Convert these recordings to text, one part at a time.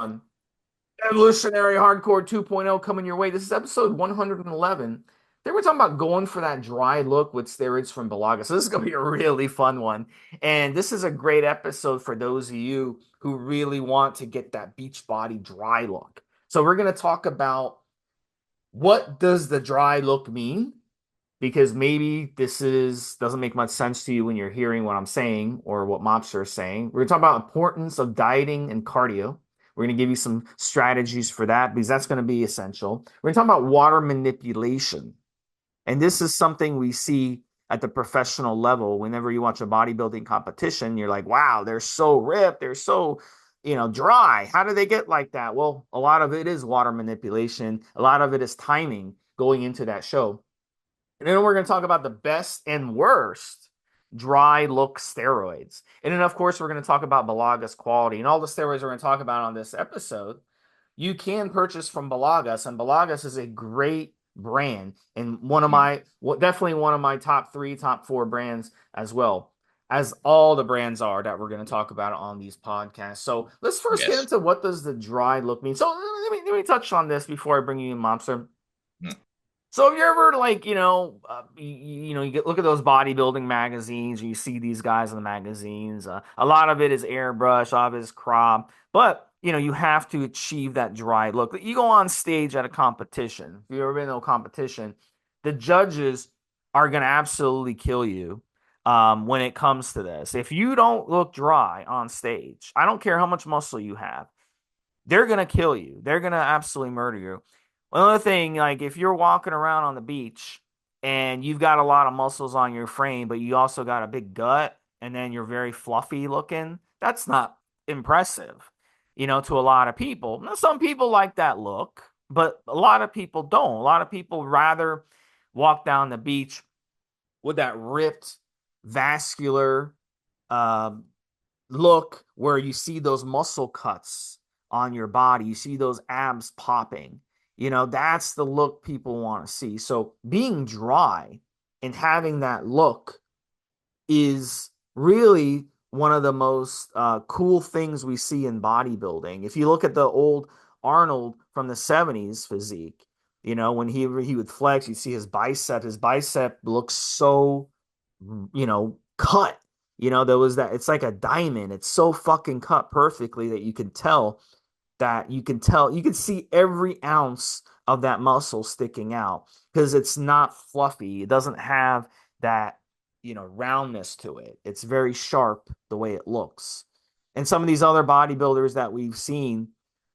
on Evolutionary Hardcore 2.0 coming your way. This is episode 111. They were talking about going for that dry look with steroids from Beligas. So this is going to be a really fun one. And this is a great episode for those of you who really want to get that beach body dry look. So we're going to talk about what does the dry look mean? Because maybe this is doesn't make much sense to you when you're hearing what I'm saying or what Mobster is saying. We're going to talk about importance of dieting and cardio. We're going to give you some strategies for that because that's going to be essential. We're going to talk about water manipulation. And this is something we see at the professional level. Whenever you watch a bodybuilding competition, you're like, wow, they're so ripped. They're so, dry. How do they get like that? Well, a lot of it is water manipulation. A lot of it is timing going into that show. And then we're going to talk about the best and worst dry look steroids. And then, of course, we're going to talk about Beligas quality and all the steroids we're going to talk about on this episode. You can purchase from Beligas, and Beligas is a great brand and definitely one of my top three, top four brands as well, as all the brands are that we're going to talk about on these podcasts. So let's first get Yes. into what does the dry look mean. So let me touch on this before I bring you in, Mobster. Mm. So if you're ever like, you get look at those bodybuilding magazines, and you see these guys in the magazines. A lot of it is airbrush, a lot of it is crop, but you have to achieve that dry look. You go on stage at a competition. If you've ever been to a competition, the judges are going to absolutely kill you when it comes to this. If you don't look dry on stage, I don't care how much muscle you have, they're going to kill you. They're going to absolutely murder you. Another thing, like if you're walking around on the beach and you've got a lot of muscles on your frame, but you also got a big gut and then you're very fluffy looking, that's not impressive, to a lot of people. Now, some people like that look, but a lot of people don't. A lot of people rather walk down the beach with that ripped, vascular, um, look where you see those muscle cuts on your body, you see those abs popping. That's the look people want to see. So being dry and having that look is really one of the most cool things we see in bodybuilding. If you look at the old Arnold from the 70s physique, when he would flex, you see his bicep. His bicep looks so, cut. There was that. It's like a diamond. It's so fucking cut perfectly that you can see every ounce of that muscle sticking out because it's not fluffy. It doesn't have that, roundness to it. It's very sharp the way it looks. And some of these other bodybuilders that we've seen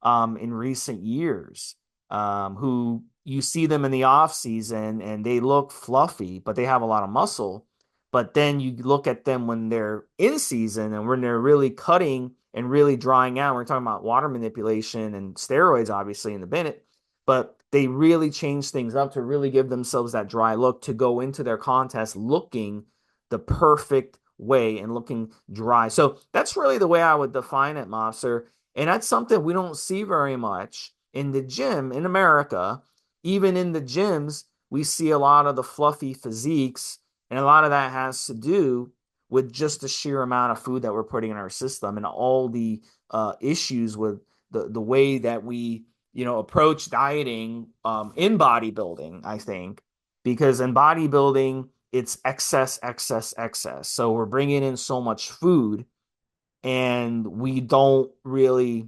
in recent years, who you see them in the off season and they look fluffy, but they have a lot of muscle. But then you look at them when they're in season and when they're really cutting and really drying out. We're talking about water manipulation and steroids, obviously, in the minute, but they really change things up to really give themselves that dry look to go into their contest looking the perfect way and looking dry. So that's really the way I would define it, Mobster. And that's something we don't see very much in the gym in America. Even in the gyms, we see a lot of the fluffy physiques, and a lot of that has to do with just the sheer amount of food that we're putting in our system and all the issues with the way that we approach dieting in bodybuilding. I think because in bodybuilding it's excess, excess, excess. So we're bringing in so much food, and we don't really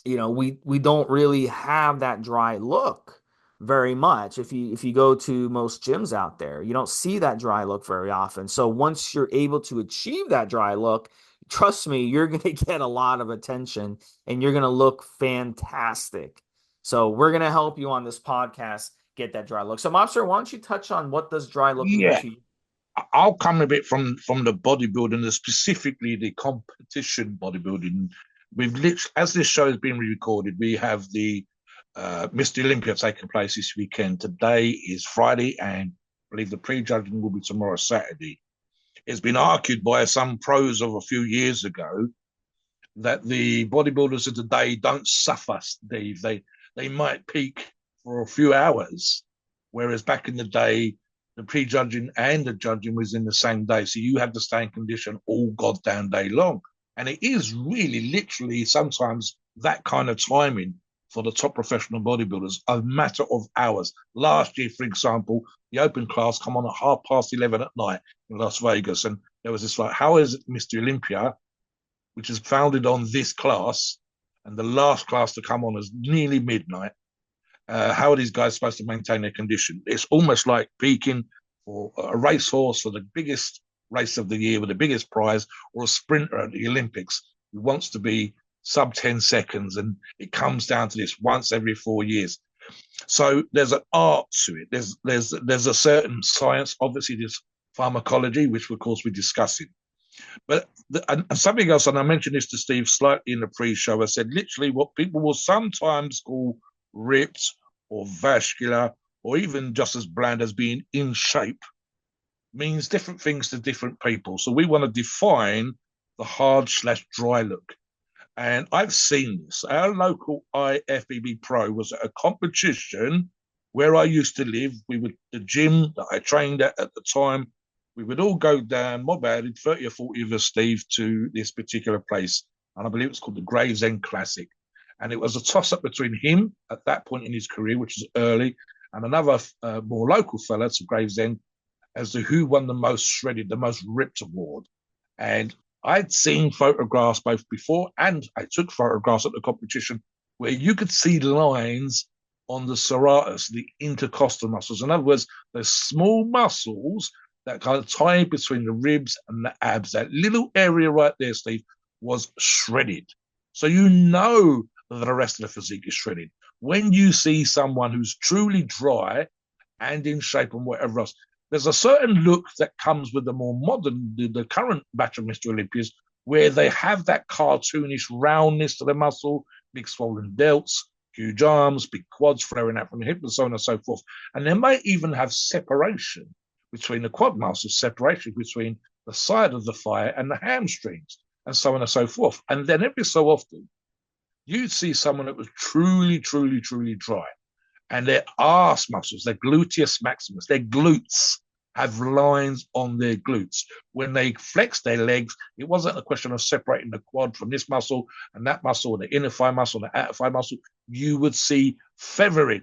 we don't really have that dry look very much. If you go to most gyms out there, you don't see that dry look very often. So once you're able to achieve that dry look, trust me, you're going to get a lot of attention and you're going to look fantastic. So we're going to help you on this podcast get that dry look. So Mobster, why don't you touch on what does dry look mean Yeah, to you? I'll come a bit from the bodybuilding, specifically the competition bodybuilding. As this show has been recorded, we have the Mr. Olympia taking place this weekend. Today is Friday, and I believe the prejudging will be tomorrow, Saturday. It's been argued by some pros of a few years ago that the bodybuilders of today don't suffer, Steve. They might peak for a few hours, whereas back in the day, the prejudging and the judging was in the same day. So you had to stay in condition all goddamn day long. And it is really literally sometimes that kind of timing for the top professional bodybuilders a matter of hours. Last year, for example, the open class come on at 11:30 at night in Las Vegas, and there was this like, how is it Mr. Olympia, which is founded on this class, and the last class to come on is nearly midnight. How are these guys supposed to maintain their condition? It's almost like peaking for a racehorse for the biggest race of the year with the biggest prize, or a sprinter at the Olympics who wants to be sub 10 seconds, and it comes down to this once every 4 years. So there's an art to it. There's a certain science. Obviously, there's pharmacology, which of course we're discussing. But and something else, and I mentioned this to Steve slightly in the pre-show. I said literally what people will sometimes call ripped or vascular, or even just as bland as being in shape, means different things to different people. So we want to define the hard/dry look. And I've seen this. Our local IFBB Pro was at a competition where I used to live. The gym that I trained at the time, we would all go down, mob added 30 or 40 of us, Steve, to this particular place. And I believe it's called the Gravesend Classic. And it was a toss-up between him at that point in his career, which was early, and another more local fella to Gravesend, as to who won the most shredded, the most ripped award. And I'd seen photographs both before, and I took photographs at the competition where you could see lines on the serratus, the intercostal muscles. In other words, the small muscles that kind of tie between the ribs and the abs. That little area right there, Steve, was shredded. So you know that the rest of the physique is shredded. When you see someone who's truly dry and in shape and whatever else, there's a certain look that comes with the more modern, the current batch of Mr. Olympias, where they have that cartoonish roundness to the muscle, big swollen delts, huge arms, big quads flaring out from the hip, and so on and so forth. And they might even have separation between the quad muscles, separation between the side of the thigh and the hamstrings, and so on and so forth. And then every so often, you'd see someone that was truly, truly, truly dry. And their arse muscles, their gluteus maximus, their glutes, have lines on their glutes. When they flex their legs, it wasn't a question of separating the quad from this muscle and that muscle, the inner thigh muscle, the outer thigh muscle. You would see feathering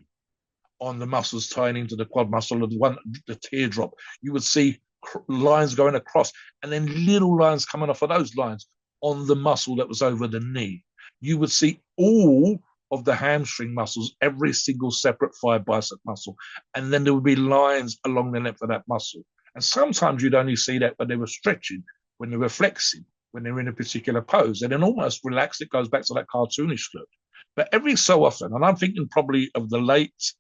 on the muscles tying into the quad muscle, the teardrop. You would see lines going across, and then little lines coming off of those lines on the muscle that was over the knee. You would see all of the hamstring muscles, every single separate thigh bicep muscle, and then there would be lines along the length of that muscle. And sometimes you'd only see that when they were stretching, when they were flexing, when they were in a particular pose, and then almost relaxed. It goes back to that cartoonish look. But every so often, and I'm thinking probably of the late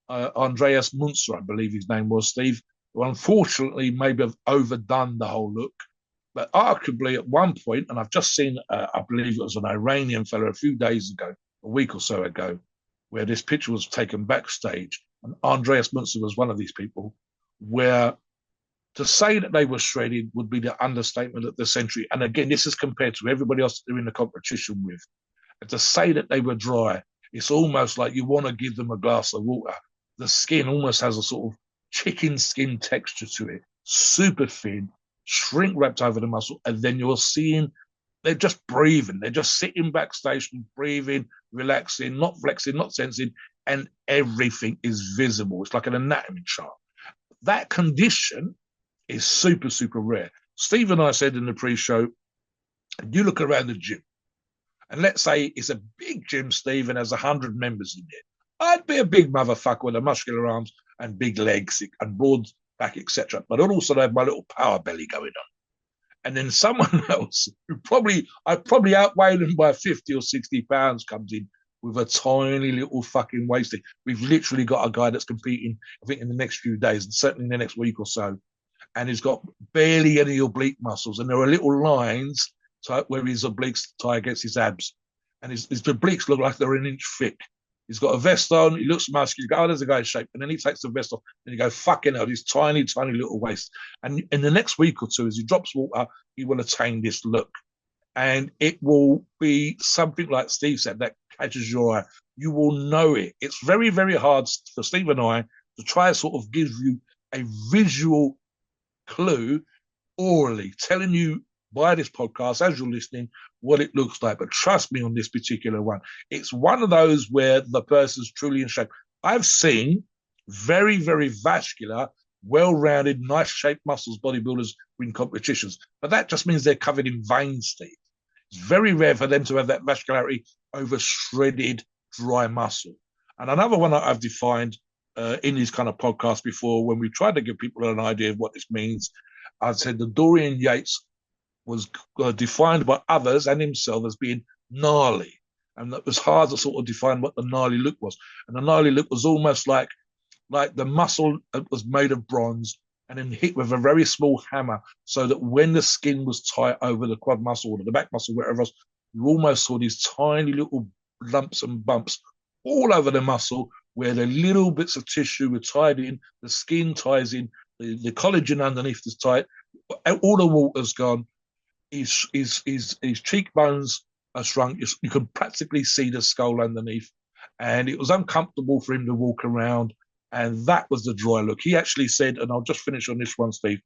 Andreas Munzer, I believe his name was, Steve, who unfortunately maybe have overdone the whole look. But arguably at one point, and I've just seen, I believe it was an Iranian fellow a few days ago, a week or so ago, where this picture was taken backstage, and Andreas Munzer was one of these people, where to say that they were shredded would be the understatement of the century. And again, this is compared to everybody else they're in the competition with. And to say that they were dry, it's almost like you want to give them a glass of water. The skin almost has a sort of chicken skin texture to it, super thin, shrink wrapped over the muscle, and then you're seeing they're just breathing. They're just sitting backstage, breathing, relaxing, not flexing, not sensing, and everything is visible. It's like an anatomy chart. That condition is super, super rare. Steve and I said in the pre-show, you look around the gym, and let's say it's a big gym, Steve, and there's 100 members in it. I'd be a big motherfucker with the muscular arms and big legs and broad back, etc. But I'd also have my little power belly going on. And then someone else who I probably outweigh them by 50 or 60 pounds comes in with a tiny little fucking waist. We've literally got a guy that's competing, I think, in the next few days, and certainly in the next week or so. And he's got barely any oblique muscles. And there are little lines where his obliques tie against his abs. And his obliques look like they're an inch thick. He's got a vest on. He looks muscular. You go, oh, there's a guy in shape. And then he takes the vest off. And you go, fucking hell, his tiny, tiny little waist. And in the next week or two, as he drops water, he will attain this look. And it will be something like Steve said, that catches your eye. You will know it. It's very, very hard for Steve and I to try to sort of give you a visual clue orally, telling you by this podcast, as you're listening, what it looks like. But trust me on this particular one, it's one of those where the person's truly in shape. I've seen very, very vascular, well-rounded, nice-shaped muscles bodybuilders win competitions, but that just means they're covered in veins, Steve. It's very rare for them to have that vascularity over shredded, dry muscle. And another one that I've defined in these kind of podcasts before, when we tried to give people an idea of what this means, I've said the Dorian Yates was defined by others and himself as being gnarly. And it was hard to sort of define what the gnarly look was. And the gnarly look was almost like the muscle was made of bronze and then hit with a very small hammer, so that when the skin was tight over the quad muscle or the back muscle, wherever else, you almost saw these tiny little lumps and bumps all over the muscle where the little bits of tissue were tied in, the skin ties in, the collagen underneath is tight, all the water's gone, his cheekbones are shrunk. You can practically see the skull underneath, and it was uncomfortable for him to walk around. And that was the dry look. He actually said, and I'll just finish on this one, Steve,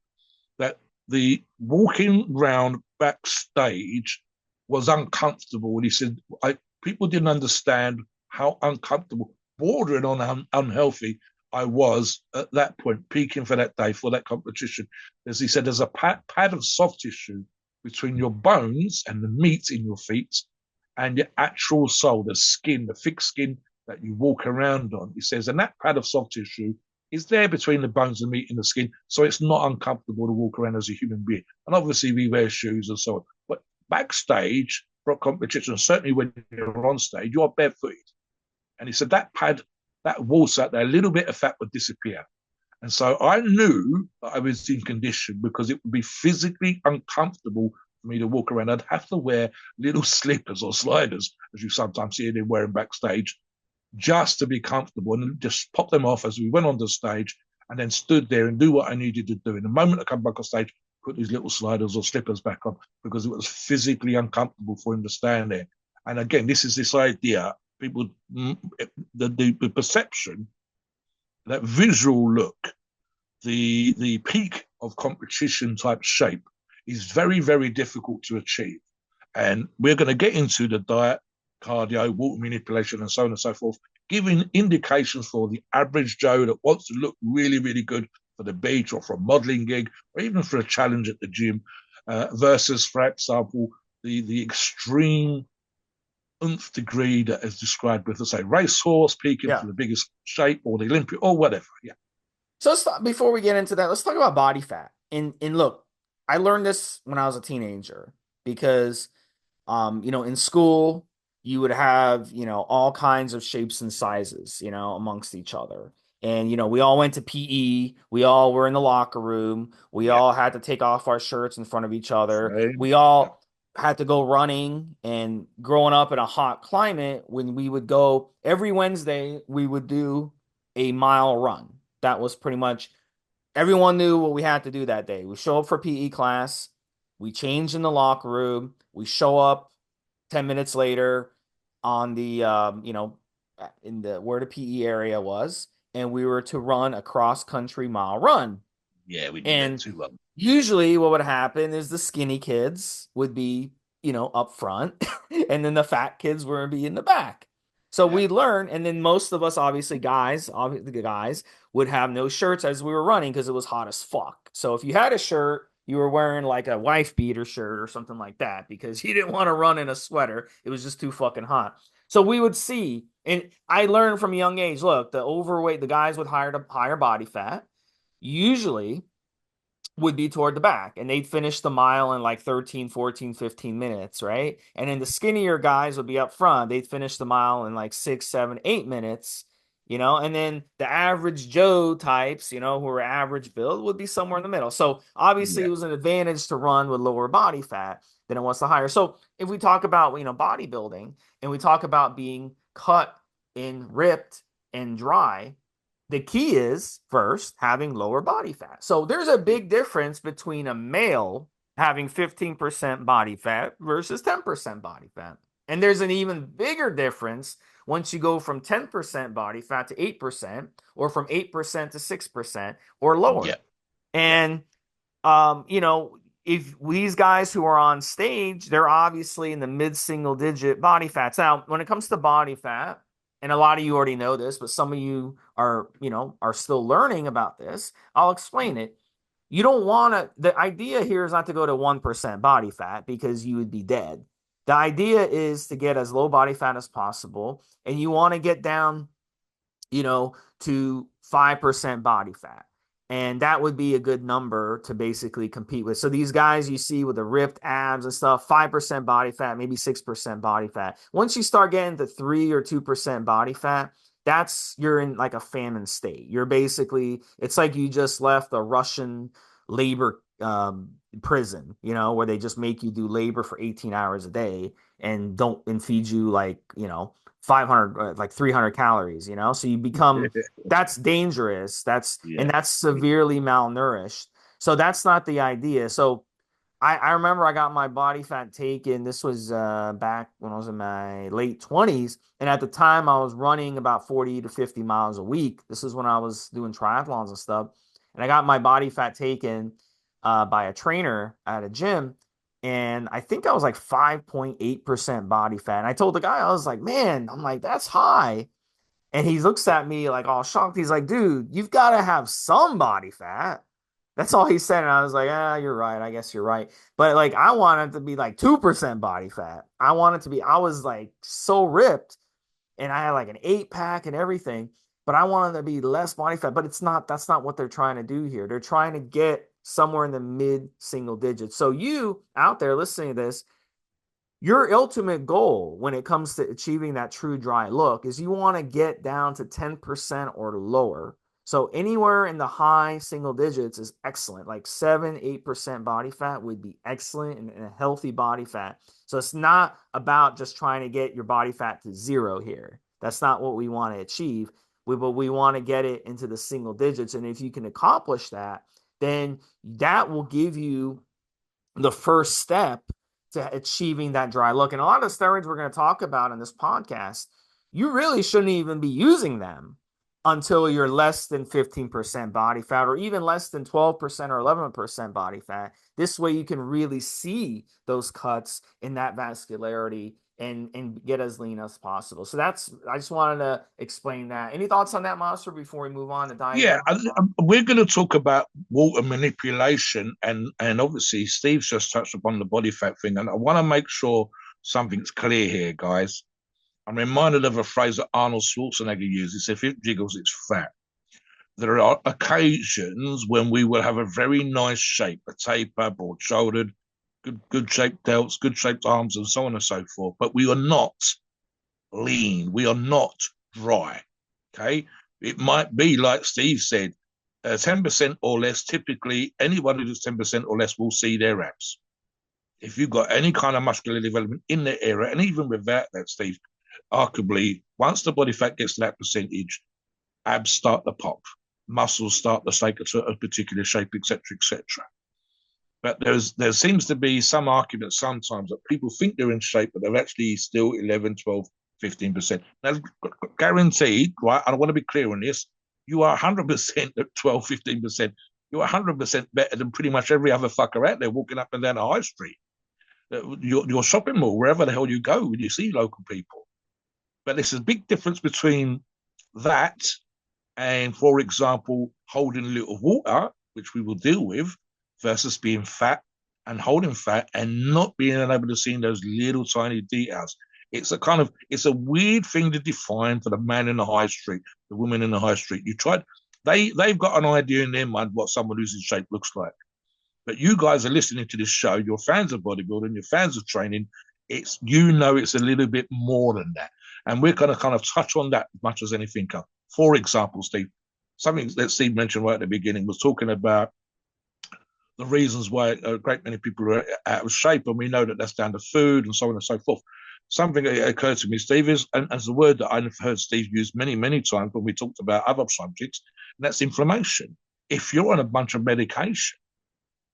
that the walking round backstage was uncomfortable. And he said, people didn't understand how uncomfortable, bordering on unhealthy I was at that point, peaking for that day, for that competition. As he said, there's a pad of soft tissue between your bones and the meat in your feet and your actual soul, the skin, the thick skin that you walk around on. He says, and that pad of soft tissue is there between the bones and meat and the skin, so it's not uncomfortable to walk around as a human being. And obviously we wear shoes and so on. But backstage for a competition, certainly when you're on stage, you are barefooted. And he said that pad, that wall sat there, a little bit of fat would disappear. And so I knew that I was in condition because it would be physically uncomfortable for me to walk around. I'd have to wear little slippers or sliders, as you sometimes see them wearing backstage, just to be comfortable, and just pop them off as we went on the stage and then stood there and do what I needed to do. In the moment I come back on stage, put these little sliders or slippers back on because it was physically uncomfortable for him to stand there. And again, this is this idea, people, the perception, that visual look, the peak of competition type shape is very, very difficult to achieve. And we're going to get into the diet, cardio, water manipulation, and so on and so forth, giving indications for the average Joe that wants to look really, really good for the beach or for a modeling gig or even for a challenge at the gym, versus, for example, the extreme nth degree that is described with, let's say, racehorse peaking Yeah. for the biggest shape or the Olympic or whatever. Yeah. So before we get into that, let's talk about body fat. And look, I learned this when I was a teenager because, in school you would have, all kinds of shapes and sizes, amongst each other. And, we all went to PE. We all were in the locker room. We Yeah. all had to take off our shirts in front of each other. Same. We Yeah. all had to go running. And growing up in a hot climate, when we would go every Wednesday, we would do a mile run. That was pretty much, everyone knew what we had to do that day. We show up for PE class, we change in the locker room, we show up 10 minutes later on the in the where the PE area was, and we were to run a cross country mile run. Yeah, we did that And too well. usually what would happen is the skinny kids would be, up front, and then the fat kids would be in the back. So Yeah. we learn, and then most of us, obviously the guys would have no shirts as we were running because it was hot as fuck. So if you had a shirt, you were wearing like a wife beater shirt or something like that because you didn't want to run in a sweater. It was just too fucking hot. So we would see, and I learned from a young age, look, the guys with higher body fat usually would be toward the back, and they'd finish the mile in like 13, 14, 15 minutes, right? And then the skinnier guys would be up front. They'd finish the mile in like 6, 7, 8 minutes, and then the average Joe types, who are average build, would be somewhere in the middle. So obviously Yeah. it was an advantage to run with lower body fat than it was to higher. So if we talk about, bodybuilding, and we talk about being cut and ripped and dry, the key is first having lower body fat. So there's a big difference between a male having 15% body fat versus 10% body fat. And there's an even bigger difference once you go from 10% body fat to 8%, or from 8% to 6% or Yeah. lower. Yeah. And, if these guys who are on stage, they're obviously in the mid single digit body fats. Now, when it comes to body fat, and a lot of you already know this, but some of you are, are still learning about this. I'll explain it. You don't want to, the idea here is not to go to 1% body fat because you would be dead. The idea is to get as low body fat as possible, and you want to get down, to 5% body fat. And that would be a good number to basically compete with. So these guys you see with the ripped abs and stuff, 5% body fat, maybe 6% body fat. Once you start getting to 3 or 2% body fat, you're in like a famine state. You're basically, it's like you just left a Russian labor prison, where they just make you do labor for 18 hours a day and feed you like, 500 like 300 calories, so you become, that's dangerous, Yeah. that's severely malnourished. So that's not the idea. So I remember I got my body fat taken. This was back when I was in my late 20s. And at the time, I was running about 40 to 50 miles a week. This is when I was doing triathlons and stuff. And I got my body fat taken by a trainer at a gym. And I think I was like 5.8% body fat. And I told the guy, I was like, man, I'm like, that's high. And he looks at me like all shocked. He's like, dude, you've got to have some body fat. That's all he said. And I was like, you're right. I guess you're right. But like, I wanted to be like 2% body fat. I was like so ripped and I had like an 8-pack and everything, but I wanted to be less body fat. But that's not what they're trying to do here. They're trying to get somewhere in the mid single digits. So you out there listening to this, your ultimate goal when it comes to achieving that true dry look is you want to get down to 10% or lower. So anywhere in the high single digits is excellent. Like 7-8% body fat would be excellent and a healthy body fat. So it's not about just trying to get your body fat to zero here. That's not what we want to achieve. But we want to get it into the single digits. And if you can accomplish that, then that will give you the first step to achieving that dry look. And a lot of the steroids we're going to talk about in this podcast, you really shouldn't even be using them until you're less than 15% body fat or even less than 12% or 11% body fat. This way you can really see those cuts in that vascularity and get as lean as possible. So I just wanted to explain that. Any thoughts on that, Monster, before we move on to Yeah, diagram? we're going to talk about water manipulation, and obviously Steve's just touched upon the body fat thing, and I want to make sure something's clear here, guys. I'm reminded of a phrase that Arnold Schwarzenegger uses: "If it jiggles, it's fat." There are occasions when we will have a very nice shape, a taper, broad shouldered, good shaped delts, good shaped arms, and so on and so forth. But we are not lean. We are not dry. Okay. It might be like Steve said, 10% or less. Typically, anyone who does 10% or less will see their abs. If you've got any kind of muscular development in the area, and even without that, Steve, arguably, once the body fat gets to that percentage, abs start to pop, muscles start to take a particular shape, etc., etc. But there seems to be some argument sometimes that people think they're in shape, but they're actually still 11, 12, 15%. Now, guaranteed, right? I want to be clear on this. You are 100% at 12, 15%. You're 100% better than pretty much every other fucker out there walking up and down the high street. Your shopping mall, wherever the hell you go, when you see local people. But there's a big difference between that and, for example, holding a little water, which we will deal with, versus being fat and holding fat and not being able to see those little tiny details. It's a weird thing to define for the man in the high street, the woman in the high street. They've got an idea in their mind what someone who's in shape looks like. But you guys are listening to this show, you're fans of bodybuilding, you're fans of training. It's a little bit more than that. And we're going to kind of touch on that as much as anything else. For example, Steve, something that Steve mentioned right at the beginning was talking about the reasons why a great many people are out of shape, and we know that that's down to food and so on and so forth. Something that occurred to me, Steve, is, and as a word that I've heard Steve use many, many times when we talked about other subjects, and that's inflammation. If you're on a bunch of medication,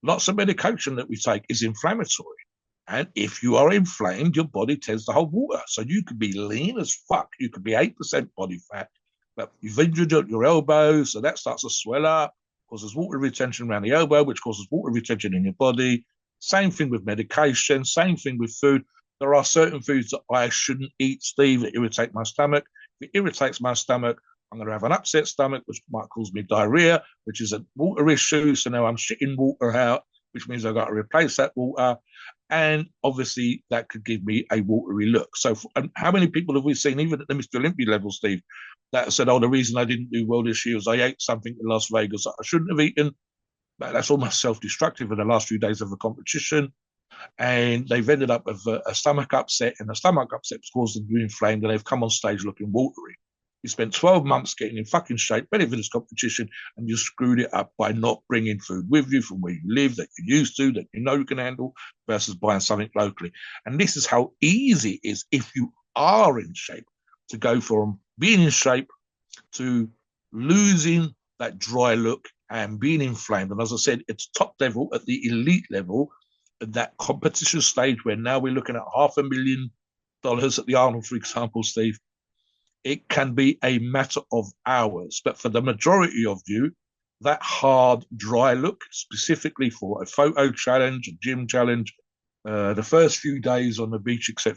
lots of medication that we take is inflammatory. And if you are inflamed, your body tends to hold water. So you could be lean as fuck. You could be 8% body fat, but you've injured your elbow, so that starts to swell up, causes water retention around the elbow, which causes water retention in your body. Same thing with medication, same thing with food. There are certain foods that I shouldn't eat, Steve, that irritate my stomach. If it irritates my stomach, I'm going to have an upset stomach, which might cause me diarrhea, which is a water issue. So now I'm shitting water out, which means I've got to replace that water. And obviously, that could give me a watery look. So, how many people have we seen, even at the Mr. Olympia level, Steve, that said, "Oh, the reason I didn't do well this year was I ate something in Las Vegas that I shouldn't have eaten." But that's almost self-destructive in the last few days of the competition, and they've ended up with a stomach upset, and the stomach upset caused them to be inflamed, and they've come on stage looking watery. You spent 12 months getting in fucking shape, ready for this competition, and you screwed it up by not bringing food with you from where you live that you used to, that you know you can handle, versus buying something locally. And this is how easy it is, if you are in shape, to go from being in shape to losing that dry look and being inflamed. And as I said, it's top level at the elite level, at that competition stage where now we're looking at $500,000 at the Arnold, for example, Steve. It can be a matter of hours. But for the majority of you, that hard, dry look, specifically for a photo challenge, a gym challenge, the first few days on the beach, etc.,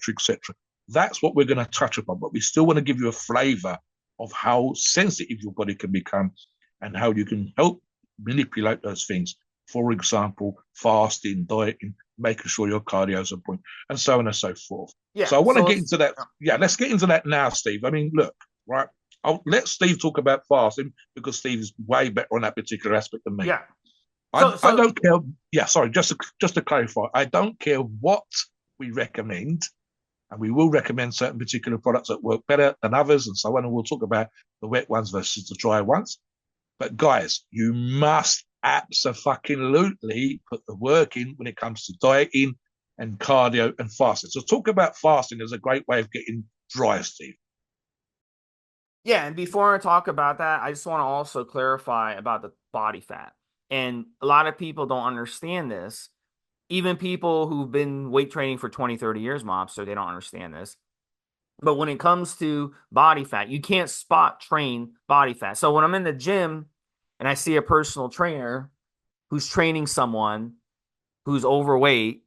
that's what we're going to touch upon. But we still want to give you a flavor of how sensitive your body can become and how you can help manipulate those things. For example, fasting, dieting, making sure your cardio's on point, and so on and so forth. Yeah. So I want to So get into that. Yeah, let's get into that now, Steve. I mean, look, right. I'll let Steve talk about fasting because Steve is way better on that particular aspect than me. yeah. I don't care. Yeah, sorry, just to clarify, I don't care what we recommend, and we will recommend certain particular products that work better than others, and so on. And we'll talk about the wet ones versus the dry ones. But guys, you must absolutely put the work in when it comes to dieting and cardio and fasting. So talk about fasting as a great way of getting dry, Steve. Yeah, and before I talk about that, I just want to also clarify about the body fat. And a lot of people don't understand this. Even people who've been weight training for 20, 30 years, Mobster, they don't understand this. But when it comes to body fat, you can't spot train body fat. So when I'm in the gym and I see a personal trainer who's training someone who's overweight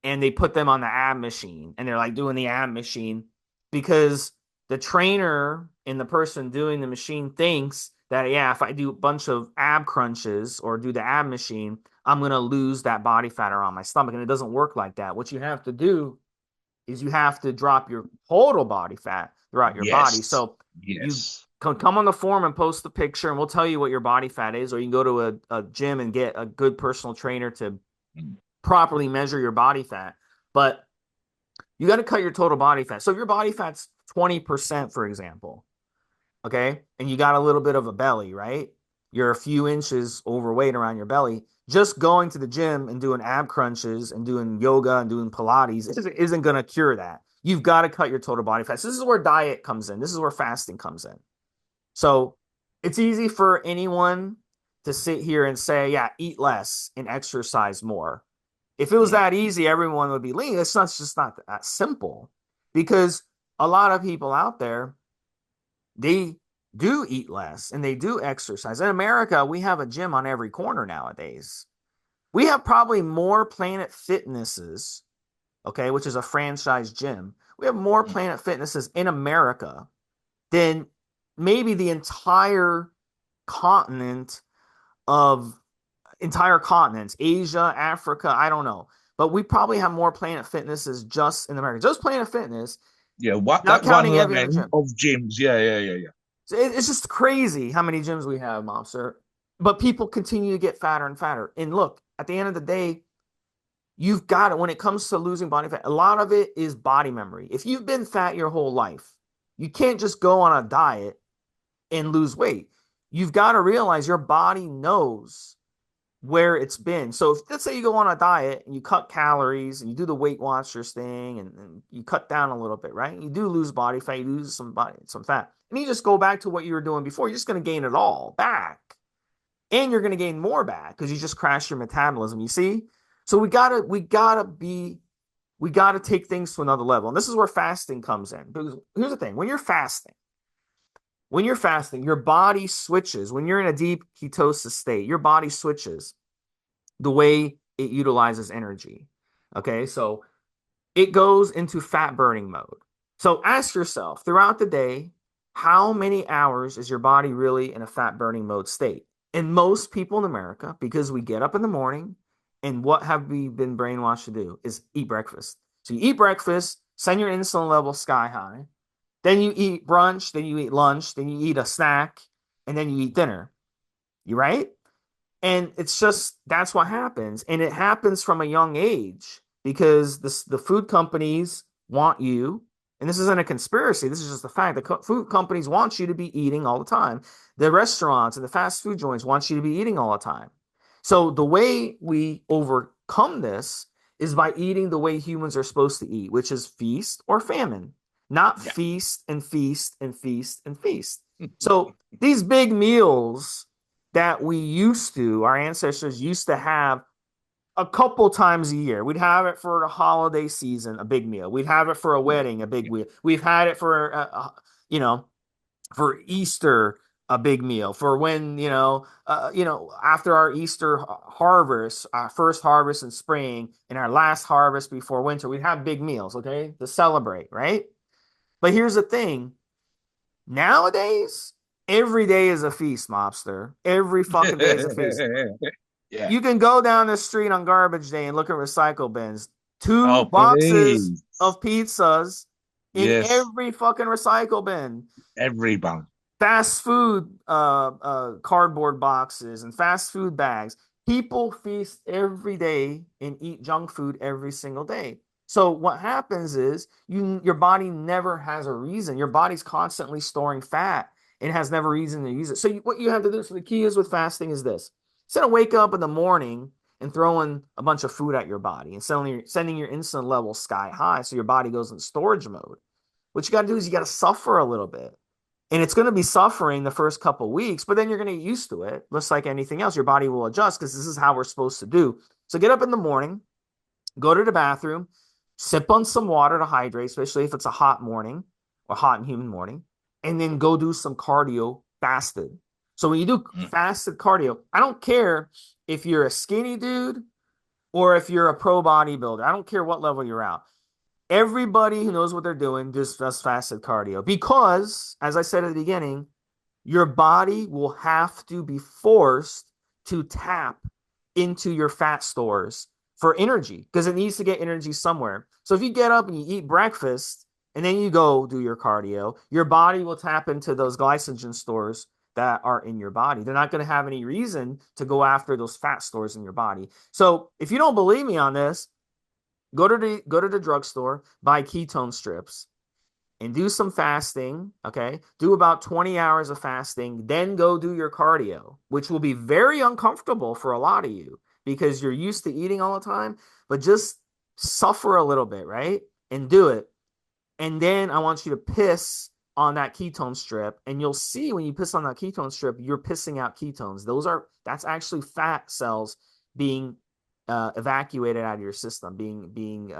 and they put them on the ab machine and they're like doing the ab machine because the trainer and the person doing the machine thinks that, yeah, if I do a bunch of ab crunches or do the ab machine, I'm going to lose that body fat around my stomach. And it doesn't work like that. What you have to do is you have to drop your total body fat throughout your body. Yes. So you Yes. come on the forum and post the picture and we'll tell you what your body fat is, or you can go to a gym and get a good personal trainer to properly measure your body fat. But you got to cut your total body fat. So if your body fat's 20%, for example, okay, and you got a little bit of a belly, right? You're a few inches overweight around your belly. Just going to the gym and doing ab crunches and doing yoga and doing Pilates isn't going to cure that. You've got to cut your total body fat. So this is where diet comes in. This is where fasting comes in. So it's easy for anyone to sit here and say, yeah, eat less and exercise more. If it was that easy, everyone would be lean. It's just not that simple because a lot of people out there, they do eat less and they do exercise. In America, we have a gym on every corner nowadays. We have probably more Planet Fitnesses, okay, which is a franchise gym. We have more Planet Fitnesses in America than maybe the entire continents, Asia, Africa, I don't know. But we probably have more Planet Fitnesses just in America. Just Planet Fitness, Yeah, what not that one counting every other line gym. of gyms. Yeah. So it's just crazy how many gyms we have, Mobster. But people continue to get fatter and fatter. And look, at the end of the day, you've got it. When it comes to losing body fat, a lot of it is body memory. If you've been fat your whole life, you can't just go on a diet and lose weight. You've got to realize your body knows where it's been. So if, let's say you go on a diet and you cut calories and you do the Weight Watchers thing and you cut down a little bit, right? You do lose body fat, you lose some fat. And you just go back to what you were doing before. You're just going to gain it all back. And you're going to gain more back because you just crashed your metabolism. You see? So we gotta take things to another level. And this is where fasting comes in. Because here's the thing: when you're fasting, your body switches. When you're in a deep ketosis state, your body switches the way it utilizes energy. Okay, so it goes into fat burning mode. So ask yourself throughout the day, how many hours is your body really in a fat burning mode state? And most people in America, because we get up in the morning and what have we been brainwashed to do is eat breakfast. So you eat breakfast, send your insulin level sky high. Then you eat brunch, then you eat lunch, then you eat a snack, and then you eat dinner. You right? And it's just that's what happens. And it happens from a young age because the food companies want you, and this isn't a conspiracy, this is just a fact. The food companies want you to be eating all the time. The restaurants and the fast food joints want you to be eating all the time. So the way we overcome this is by eating the way humans are supposed to eat, which is feast or famine, not Yeah. feast and feast and feast and feast. So these big meals that our ancestors used to have a couple times a year. We'd have it for the holiday season, a big meal. We'd have it for a Yeah. wedding, a big Yeah. meal. We've had it for, you know, for Easter, a big meal. For when, after our Easter harvest, our first harvest in spring, and our last harvest before winter, we'd have big meals, okay, to celebrate, right? But here's the thing. Nowadays, every day is a feast, mobster. Every fucking day is a feast. Yeah. You can go down the street on garbage day and look at recycle bins. Two Oh, boxes please. of pizzas in Yes. every fucking recycle bin. Everyone. Fast food cardboard boxes and fast food bags. People feast every day and eat junk food every single day. So what happens is your body never has a reason. Your body's constantly storing fat and has never reason to use it. So what you have to do, so the key is with fasting is this. Instead of wake up in the morning and throwing a bunch of food at your body and sending your insulin level sky high so your body goes in storage mode, what you got to do is you got to suffer a little bit. And it's going to be suffering the first couple of weeks, but then you're going to get used to it. Just like anything else, your body will adjust because this is how we're supposed to do. So get up in the morning, go to the bathroom, sip on some water to hydrate, especially if it's a hot morning or hot and humid morning, and then go do some cardio fasted. So when you do Mm. fasted cardio, I don't care if you're a skinny dude or if you're a pro bodybuilder. I don't care what level you're at. Everybody who knows what they're doing just does fasted cardio because, as I said at the beginning, your body will have to be forced to tap into your fat stores for energy because it needs to get energy somewhere. So if you get up and you eat breakfast and then you go do your cardio, your body will tap into those glycogen stores that are in your body. They're not going to have any reason to go after those fat stores in your body. So if you don't believe me on this, go to the drugstore, buy ketone strips, and do some fasting. Okay, do about 20 hours of fasting, then go do your cardio, which will be very uncomfortable for a lot of you because you're used to eating all the time. But just suffer a little bit, right? And do it. And then I want you to piss on that ketone strip, and you'll see when you piss on that ketone strip, you're pissing out ketones. That's actually fat cells being evacuated out of your system, being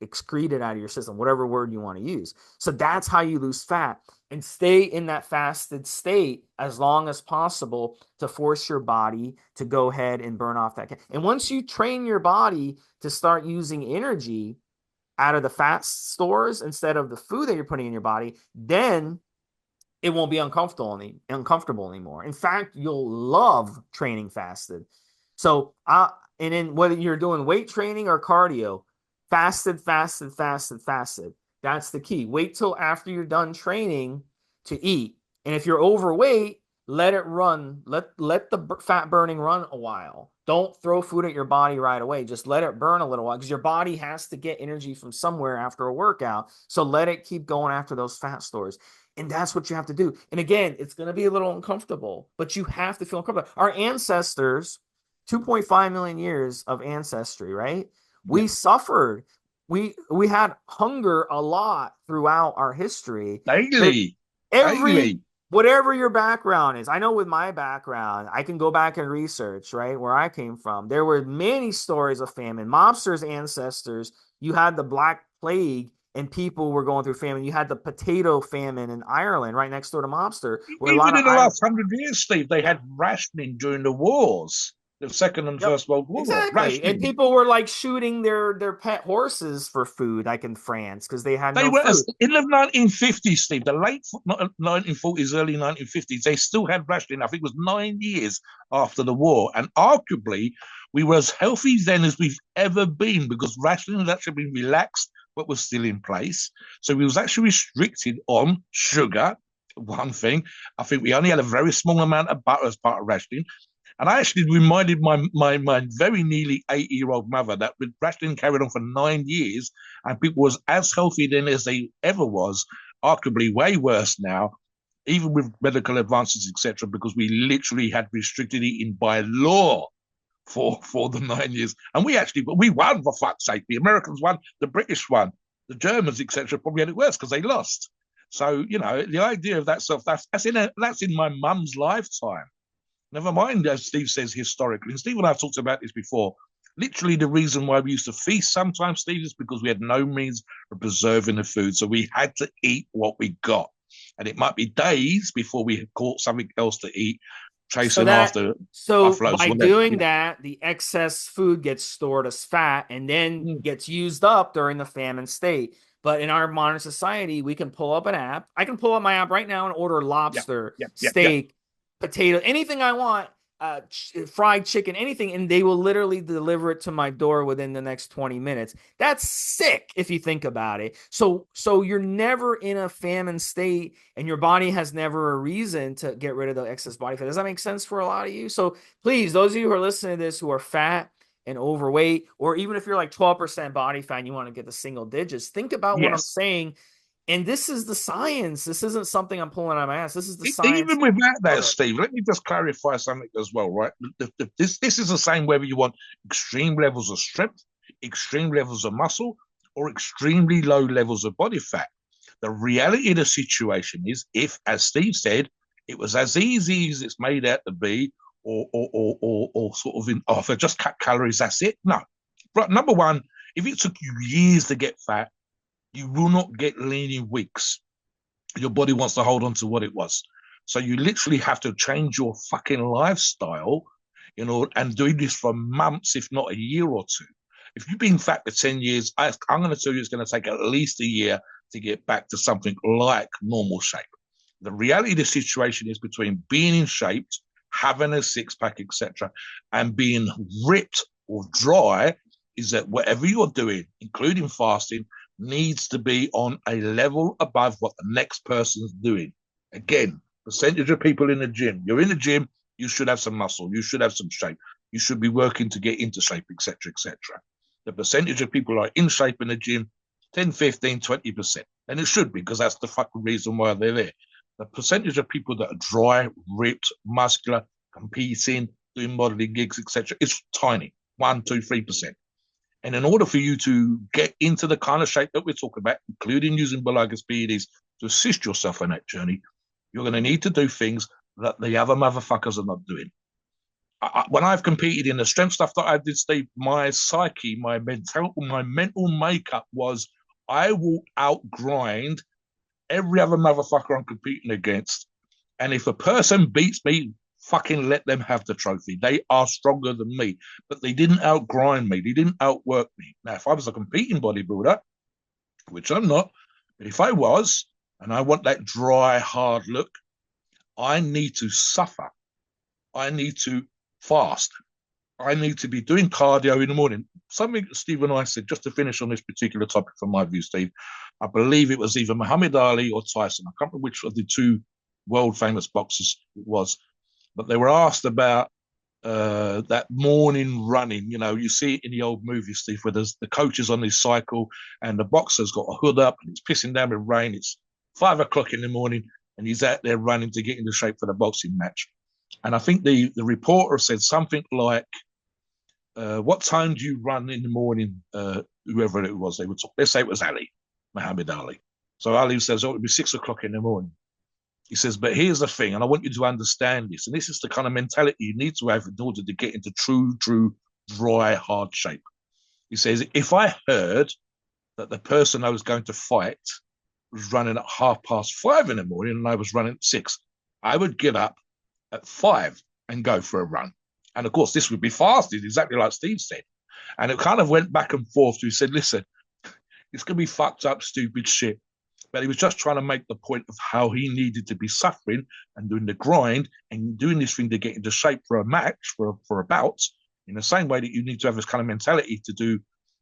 excreted out of your system, whatever word you want to use. So that's how you lose fat and stay in that fasted state as long as possible to force your body to go ahead and burn off that. And once you train your body to start using energy out of the fat stores instead of the food that you're putting in your body, then it won't be uncomfortable anymore. In fact, you'll love training fasted. So, and then whether you're doing weight training or cardio, fasted, fasted, fasted, fasted. That's the key. Wait till after you're done training to eat. And if you're overweight, let it run. Let the fat burning run a while. Don't throw food at your body right away. Just let it burn a little while because your body has to get energy from somewhere after a workout. So let it keep going after those fat stores. And that's what you have to do. And again, it's going to be a little uncomfortable, but you have to feel uncomfortable. Our ancestors, 2.5 million years of ancestry, right? Yeah. We suffered. We had hunger a lot throughout our history. Daily. Every Daily. whatever your background is, I know with my background, I can go back and research, right, where I came from. There were many stories of famine. Mobster's ancestors, you had the Black Plague and people were going through famine. You had the potato famine in Ireland, right next door to Mobster, where a lot Even of in the last 100 years, Steve, they had rationing during the wars. the Second and Yep. First World War, Exactly. And rationing. people were like shooting their pet horses for food, like in France, because they had They no were food. in the 1950s, Steve, the late 1940s, early 1950s. They still had rationing. I think it was 9 years after the war, and arguably we were as healthy then as we've ever been because rationing had actually been relaxed, but was still in place. So we was actually restricted on sugar. One thing, I think we only had a very small amount of butter as part of rationing. And I actually reminded my very nearly 80-year-old mother that with rationing carried on for 9 years, and people was as healthy then as they ever was, arguably way worse now, even with medical advances, etc., because we literally had restricted eating by law for the 9 years. And we won, for fuck's sake. The Americans won, the British won, the Germans, etc., probably had it worse because they lost. So, the idea of that stuff, that's in my mum's lifetime. Never mind, as Steve says, historically. And Steve and I have talked about this before. Literally, the reason why we used to feast sometimes, Steve, is because we had no means of preserving the food. So we had to eat what we got. And it might be days before we had caught something else to eat, So chasing that after so buffaloes. by When they, doing that, the excess food gets stored as fat and then mm, gets used up during the famine state. But in our modern society, we can pull up an app. I can pull up my app right now and order yeah, lobster, yeah, yeah, yeah. steak, potato, anything I want, fried chicken, anything, and they will literally deliver it to my door within the next 20 minutes. That's sick if you think about it. So you're never in a famine state and your body has never a reason to get rid of the excess body fat. Does that make sense for a lot of you? So please, those of you who are listening to this who are fat and overweight, or even if you're like 12% body fat and you want to get the single digits, think about what I'm Yes. saying. And this is the science. This isn't something I'm pulling out of my ass. This is the science. Even without that, Steve, let me just clarify something as well, right? This is the same whether you want extreme levels of strength, extreme levels of muscle, or extremely low levels of body fat. The reality of the situation is, if, as Steve said, it was as easy as it's made out to be, or sort of if I just cut calories, that's it. No. But number one, if it took you years to get fat, you will not get lean in weeks. Your body wants to hold on to what it was. So you literally have to change your fucking lifestyle, and doing this for months, if not a year or two. If you've been fat for 10 years, I'm going to tell you it's going to take at least a year to get back to something like normal shape. The reality of the situation is between being in shape, having a six pack, etc., and being ripped or dry, is that whatever you're doing, including fasting, needs to be on a level above what the next person's doing. Again, percentage of people in the gym. You're in the gym, you should have some muscle, you should have some shape, you should be working to get into shape, etc., etc. The percentage of people are in shape in the gym, 10, 15, 20%. And it should be, because that's the fucking reason why they're there. The percentage of people that are dry, ripped, muscular, competing, doing modeling gigs, etc., is tiny. 1, 2, 3%. And in order for you to get into the kind of shape that we're talking about, including using Beligas PEDs to assist yourself on that journey, you're going to need to do things that the other motherfuckers are not doing. When I've competed in the strength stuff that I did, Steve, my psyche, my mental makeup was I will outgrind every other motherfucker I'm competing against. And if a person beats me, fucking let them have the trophy. They are stronger than me, but they didn't outgrind me. They didn't outwork me. Now, if I was a competing bodybuilder, which I'm not, but if I was, and I want that dry, hard look, I need to suffer. I need to fast. I need to be doing cardio in the morning. Something Steve and I said, just to finish on this particular topic from my view, Steve, I believe it was either Muhammad Ali or Tyson. I can't remember which of the two world famous boxers it was, but they were asked about that morning running. You see it in the old movies, Steve, where there's the coach is on his cycle and the boxer's got a hood up and it's pissing down with rain. It's 5 o'clock in the morning and he's out there running to get into shape for the boxing match. And I think the reporter said something like, what time do you run in the morning? Whoever it was, they would talk. Let's say it was Ali, Muhammad Ali. So Ali says, oh, it'll be 6 o'clock in the morning. He says, but here's the thing, and I want you to understand this, and this is the kind of mentality you need to have in order to get into true, dry, hard shape. He says, if I heard that the person I was going to fight was running at 5:30 in the morning and I was running at 6, I would get up at 5 and go for a run. And of course, this would be fasted, exactly like Steve said. And it kind of went back and forth. He said, listen, it's going to be fucked up, stupid shit. But he was just trying to make the point of how he needed to be suffering and doing the grind and doing this thing to get into shape for a match, for a bout, in the same way that you need to have this kind of mentality to do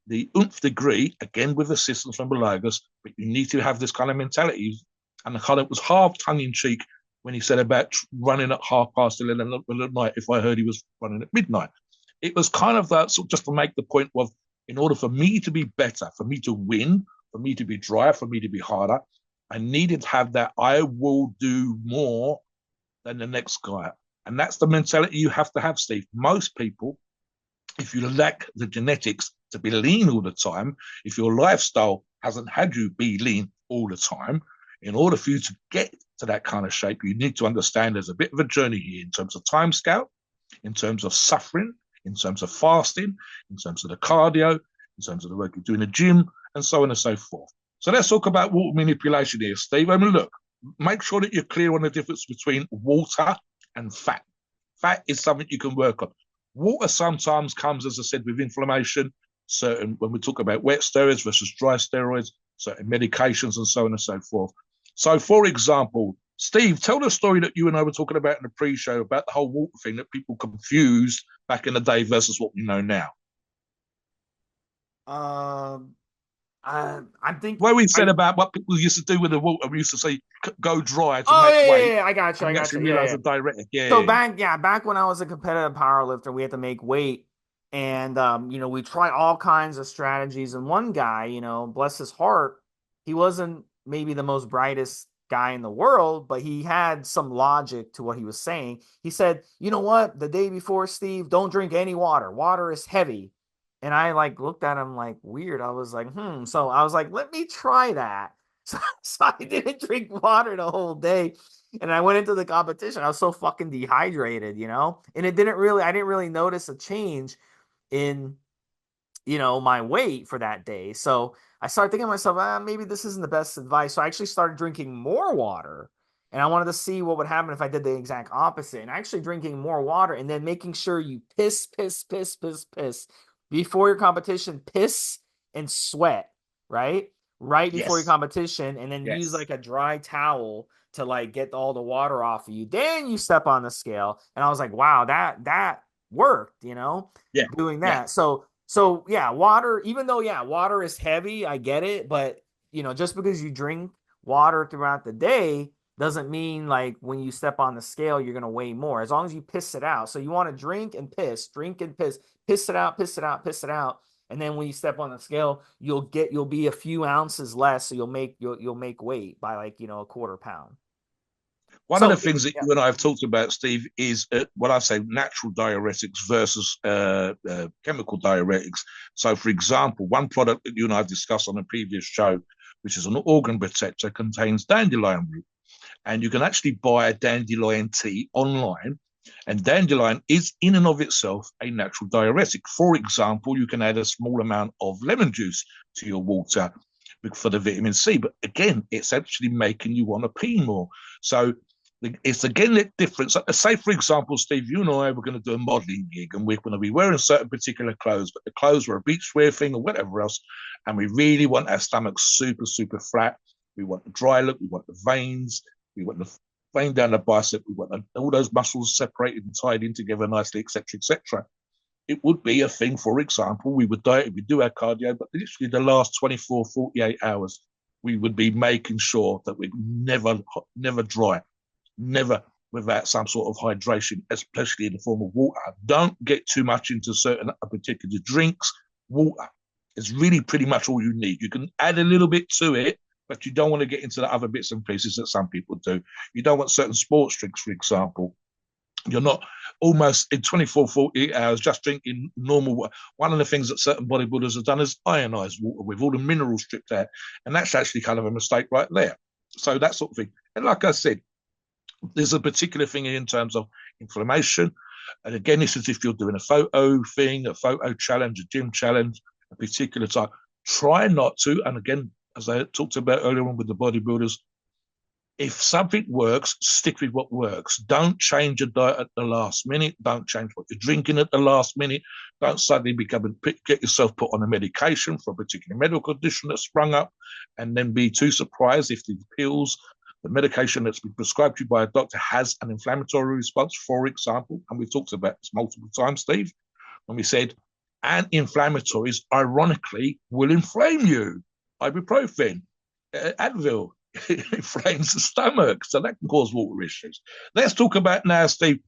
the oomph degree, again with assistance from Beligas, but you need to have this kind of mentality. And the kind of was half tongue in cheek when he said about running at 11:30 at night if I heard he was running at midnight. It was kind of that, sort of just to make the point of, in order for me to be better, for me to win, for me to be drier, for me to be harder, I needed to have that I will do more than the next guy. And that's the mentality you have to have, Steve. Most people, if you lack the genetics to be lean all the time, if your lifestyle hasn't had you be lean all the time, in order for you to get to that kind of shape, you need to understand there's a bit of a journey here in terms of time scale, in terms of suffering, in terms of fasting, in terms of the cardio, in terms of the work you do in the gym, and so on and so forth. So let's talk about water manipulation here, Steve. I mean, look, make sure that you're clear on the difference between water and fat. Fat is something you can work on. Water sometimes comes, as I said, with inflammation, certain, when we talk about wet steroids versus dry steroids, certain medications, and so on and so forth. So, for example, Steve, tell the story that you and I were talking about in the pre-show about the whole water thing that people confused back in the day versus what we know now. Um, I think Where we said I. about what people used to do with the water, we used to say go dry to Oh make yeah, yeah, weight, yeah. I got you. and I we got actually you. Yeah, realized yeah. the diuretic. So Yeah, back when I was a competitive power lifter, we had to make weight, and we tried all kinds of strategies. And one guy, bless his heart, he wasn't maybe the most brightest guy in the world, but he had some logic to what he was saying. He said, "You know what? The day before, Steve, don't drink any water. Water is heavy." And I like looked at him like weird. I was like, hmm. So I was like, let me try that. So I didn't drink water the whole day. And I went into the competition. I was so fucking dehydrated. And I didn't really notice a change in, my weight for that day. So I started thinking to myself, maybe this isn't the best advice. So I actually started drinking more water. And I wanted to see what would happen if I did the exact opposite. And actually drinking more water and then making sure you piss, piss, piss, piss, piss before your competition, piss and sweat, right? Right before your yes, competition, and then use yes, like a dry towel to like get all the water off of you. Then you step on the scale. And I was like, wow, that worked, yeah, doing yeah. that. So yeah, water, even though yeah, water is heavy, I get it, but just because you drink water throughout the day doesn't mean like when you step on the scale you're going to weigh more. As long as you piss it out. So you want to drink and piss it out, piss it out, piss it out. And then when you step on the scale, you'll be a few ounces less, so you'll make weight by like, a quarter pound. One of the So things that yeah. you and I have talked about, Steve, is what I say natural diuretics versus chemical diuretics. So, for example, one product that you and I have discussed on a previous show, which is an organ protector, contains dandelion root. And you can actually buy a dandelion tea online. And dandelion is, in and of itself, a natural diuretic. For example, you can add a small amount of lemon juice to your water for the vitamin C. But again, it's actually making you want to pee more. So it's again the difference. Say, for example, Steve, you and I were going to do a modeling gig and we're going to be wearing certain particular clothes, but the clothes were a beachwear thing or whatever else. And we really want our stomach super, super flat. We want the dry look. We want the veins. We want the vein down the bicep. We want all those muscles separated and tied in together nicely, etc., etc. It would be a thing, for example, we would diet, we do our cardio, but literally the last 24, 48 hours, we would be making sure that we're never dry, never without some sort of hydration, especially in the form of water. Don't get too much into certain particular drinks. Water is really pretty much all you need. You can add a little bit to it, but you don't want to get into the other bits and pieces that some people do. You don't want certain sports drinks, for example. You're not almost in 24, 48 hours just drinking normal water. One of the things that certain bodybuilders have done is ionized water with all the minerals stripped out. And that's actually kind of a mistake right there. So that sort of thing. And like I said, there's a particular thing in terms of inflammation. And again, this is if you're doing a photo thing, a photo challenge, a gym challenge, a particular type. Try not to. And again, as I talked about earlier on with the bodybuilders, If something works, stick with what works. Don't change your diet at the last minute. Don't change what you're drinking at the last minute. Don't suddenly get yourself put on a medication for a particular medical condition that sprung up, and then be too surprised if the pills, the medication that's been prescribed to you by a doctor has an inflammatory response, for example. And we've talked about this multiple times, Steve, when we said anti-inflammatories, ironically, will inflame you. Ibuprofen, Advil, inflames the stomach, so that can cause water issues. Let's talk about now, Steve,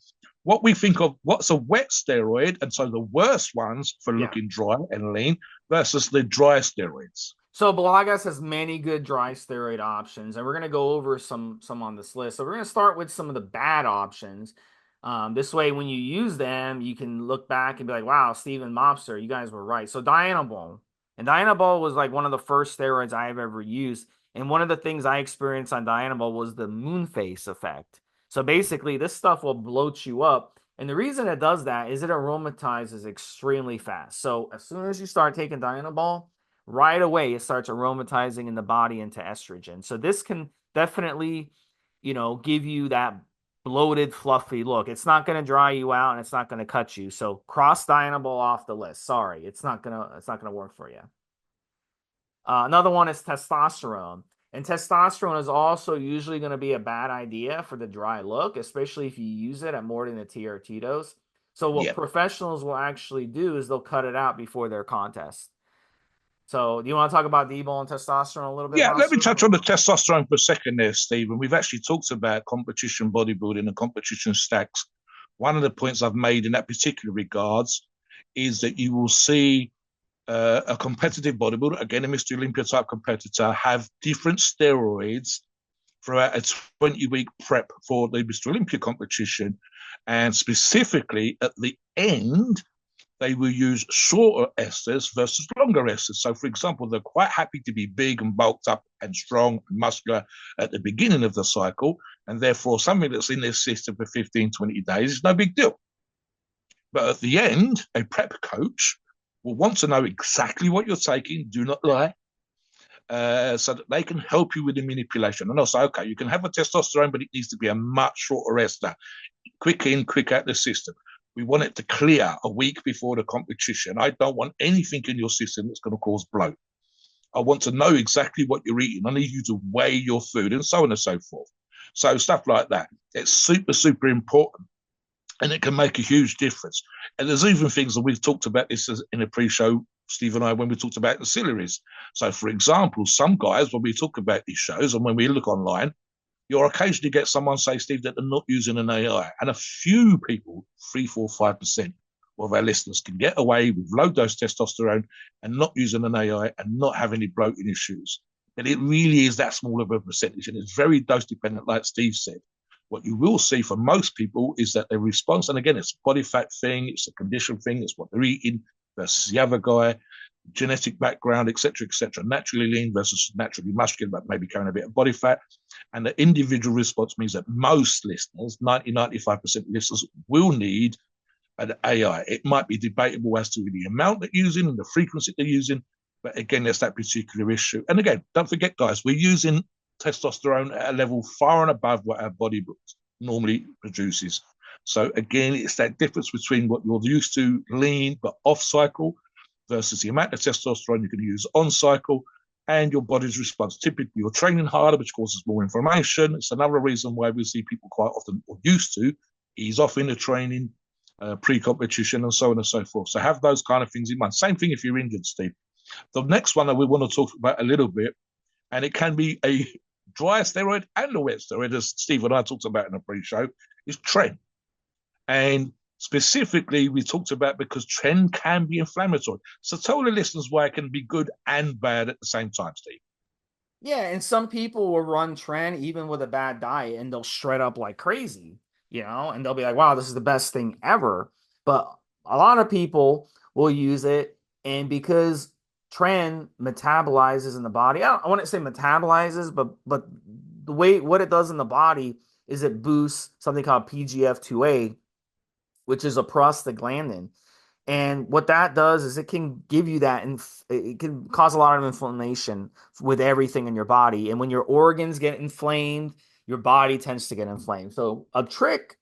what we think of what's a wet steroid, and so the worst ones for Yeah. looking dry and lean versus the dry steroids. So Beligas has many good dry steroid options, and we're going to go over some on this list. So we're going to start with some of the bad options. This way, when you use them, you can look back and be like, "Wow, Steve and Mobster, you guys were right." So Dianabol, and Dianabol was like one of the first steroids I've ever used. And one of the things I experienced on Dianabol was the moon face effect. So basically, this stuff will bloat you up. And the reason it does that is it aromatizes extremely fast. So as soon as you start taking Dianabol, right away it starts aromatizing in the body into estrogen. So this can definitely, give you that bloated, fluffy look. It's not going to dry you out and it's not going to cut you. So cross Dianabol off the list. Sorry, it's not gonna work for you. Another one is testosterone. And testosterone is also usually going to be a bad idea for the dry look, especially if you use it at more than a TRT dose. So what Yeah. professionals will actually do is they'll cut it out before their contest. So do you want to talk about Debo and testosterone a little bit, Yeah, let me Master? touch on the testosterone for a second there, Stephen. We've actually talked about competition bodybuilding and competition stacks. One of the points I've made in that particular regards is that you will see a competitive bodybuilder, again, a Mr. Olympia type competitor, have different steroids throughout a 20-week prep for the Mr. Olympia competition. And specifically at the end, they will use shorter esters versus longer esters. So, for example, they're quite happy to be big and bulked up and strong and muscular at the beginning of the cycle. And therefore, something that's in their system for 15, 20 days is no big deal. But at the end, a prep coach will want to know exactly what you're taking. Do not lie. So that they can help you with the manipulation. And also, okay, you can have a testosterone, but it needs to be a much shorter ester. Quick in, quick out the system. We want it to clear a week before the competition. I don't want anything in your system that's going to cause bloat. I want to know exactly what you're eating. I need you to weigh your food and so on and so forth. So stuff like that. It's super, super important. And it can make a huge difference. And there's even things that we've talked about this in a pre-show, Steve and I, when we talked about ancillaries. So, for example, some guys, when we talk about these shows and when we look online, you'll occasionally get someone say, Steve, that they're not using an AI. And a few people, 3, 4, 5% of our listeners can get away with low dose testosterone and not using an AI and not have any bloating issues. And it really is that small of a percentage. And it's very dose dependent, like Steve said. What you will see for most people is that their response, and again, it's a body fat thing, it's a condition thing, it's what they're eating versus the other guy, genetic background, etc., etc. Naturally lean versus naturally muscular, but maybe carrying a bit of body fat. And the individual response means that most listeners, 90-95% of listeners, will need an AI. It might be debatable as to the amount they're using and the frequency they're using, but again, there's that particular issue. And again, don't forget, guys, we're using testosterone at a level far and above what our body normally produces. So again, it's that difference between what you're used to lean but off cycle versus the amount of testosterone you can use on cycle and your body's response. Typically, you're training harder, which causes more inflammation. It's another reason why we see people quite often, or used to, ease off in the training, pre-competition, and so on and so forth. So have those kind of things in mind. Same thing if you're injured, Steve. The next one that we want to talk about a little bit, and it can be a dry steroid and a wet steroid, as Steve and I talked about in the pre-show, is tren. And specifically, we talked about because tren can be inflammatory. So tell the listeners why it can be good and bad at the same time, Steve. Yeah, and some people will run tren even with a bad diet and they'll shred up like crazy, and they'll be like, wow, this is the best thing ever. But a lot of people will use it, and because tren metabolizes in the body, I wouldn't say metabolizes, but the way what it does in the body is it boosts something called PGF2A, which is a prostaglandin. And what that does is it can give you that, and it can cause a lot of inflammation with everything in your body. And when your organs get inflamed, your body tends to get inflamed. So a trick,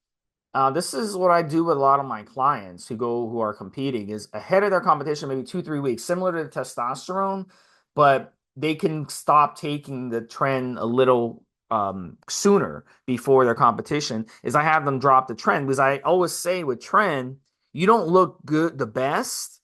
this is what I do with a lot of my clients who are competing, is ahead of their competition, maybe 2, 3 weeks, similar to the testosterone, but they can stop taking the trend a little sooner before their competition. Is I have them drop the trend, because I always say with trend, you don't look good the best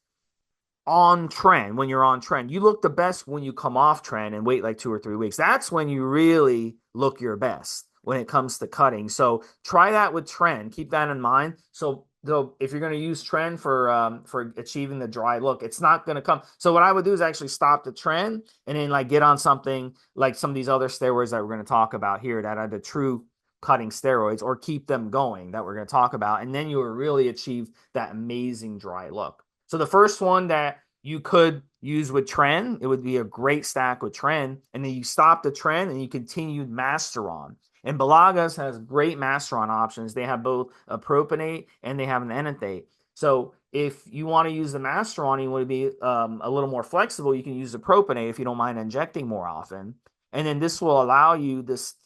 on trend. When you're on trend, you look the best when you come off trend and wait like 2 or 3 weeks. That's when you really look your best when it comes to cutting. So try that with trend. Keep that in mind. So though, if you're going to use trend for achieving the dry look, it's not going to come. So what I would do is actually stop the trend and then like get on something like some of these other steroids that we're going to talk about here that are the true cutting steroids, or keep them going that we're going to talk about, and then you will really achieve that amazing dry look. So the first one that you could use with trend, it would be a great stack with trend, and then you stop the trend and you continue Masteron. And Beligas has great Masteron options. They have both a propionate and they have an enanthate. So if you want to use the Masteron, you want to be a little more flexible, you can use the propionate if you don't mind injecting more often. And then this will allow you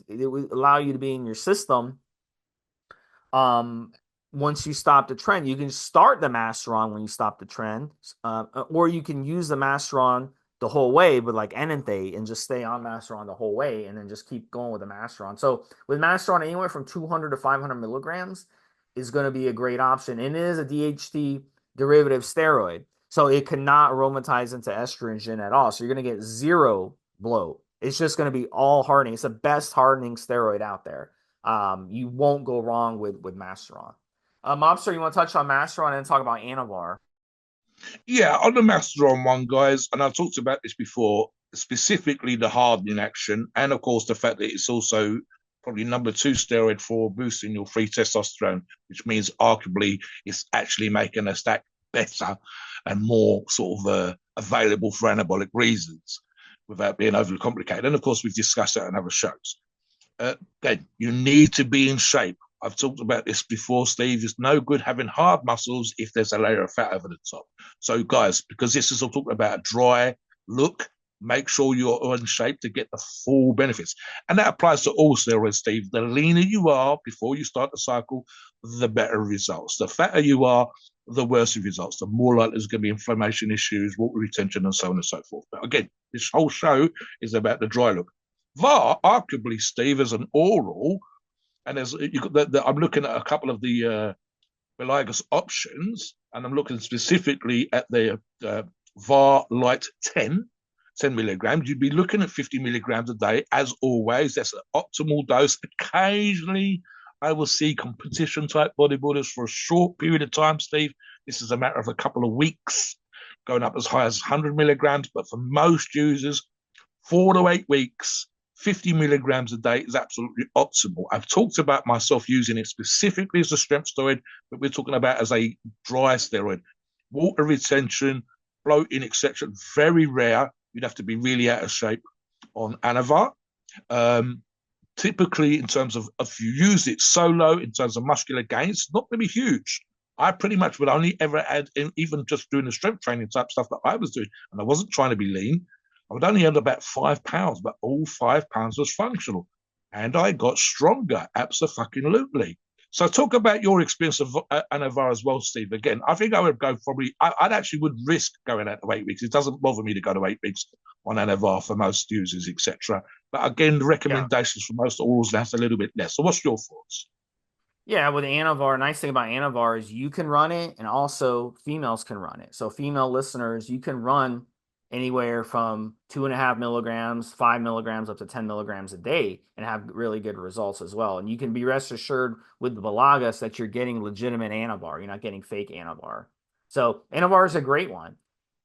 it will allow you to be in your system. Once you stop the trend, you can start the Masteron when you stop the trend, or you can use the Masteron the whole way with like enanthate and just stay on Masteron the whole way, and then just keep going with the Masteron. So with Masteron, anywhere from 200 to 500 milligrams is going to be a great option. And it is a DHT derivative steroid, so it cannot aromatize into estrogen at all. So you're going to get zero bloat. It's just going to be all hardening. It's the best hardening steroid out there. You won't go wrong with Masteron. Mobster, you want to touch on Masteron and then talk about Anavar? Yeah, on the Mastodon one, guys, and I've talked about this before, specifically the hardening action, and of course the fact that it's also probably number two steroid for boosting your free testosterone, which means arguably it's actually making a stack better and more sort of available for anabolic reasons without being overly complicated. And of course, we've discussed that in other shows. Again, you need to be in shape. I've talked about this before, Steve. It's no good having hard muscles if there's a layer of fat over the top. So, guys, because this is all talking about a dry look, make sure you're in shape to get the full benefits. And that applies to all steroids, Steve. The leaner you are before you start the cycle, the better results. The fatter you are, the worse the results. The more likely there's going to be inflammation issues, water retention, and so on and so forth. But again, this whole show is about the dry look. VAR, arguably, Steve, as an oral, and as I'm looking at a couple of the Beligas options, and I'm looking specifically at the VAR Light 10 milligrams. You'd be looking at 50 milligrams a day, as always. That's an optimal dose. Occasionally, I will see competition type bodybuilders for a short period of time, Steve. This is a matter of a couple of weeks, going up as high as 100 milligrams. But for most users, 4 to 8 weeks, 50 milligrams a day is absolutely optimal. I've talked about myself using it specifically as a strength steroid, but we're talking about as a dry steroid. Water retention, bloating, etc. Very rare. You'd have to be really out of shape on Anavar. Typically, in terms of if you use it solo, in terms of muscular gains, not going to be huge. I pretty much would only ever add in, even just doing the strength training type stuff that I was doing, and I wasn't trying to be lean. I would only add about 5 pounds, but all 5 pounds was functional. And I got stronger, absolutely. So talk about your experience of Anavar as well, Steve. Again, I think I would go probably, I'd actually would risk going out to 8 weeks. It doesn't bother me to go to 8 weeks on Anavar for most users, etc. But again, the Yeah. recommendations for most orals, that's a little bit less. So what's your thoughts? Yeah, with Anavar, nice thing about Anavar is you can run it and also females can run it. So female listeners, you can run anywhere from 2.5 milligrams, 5 milligrams, up to 10 milligrams a day and have really good results as well. And you can be rest assured with the Belagas that you're getting legitimate Anavar. You're not getting fake Anavar. So Anavar is a great one.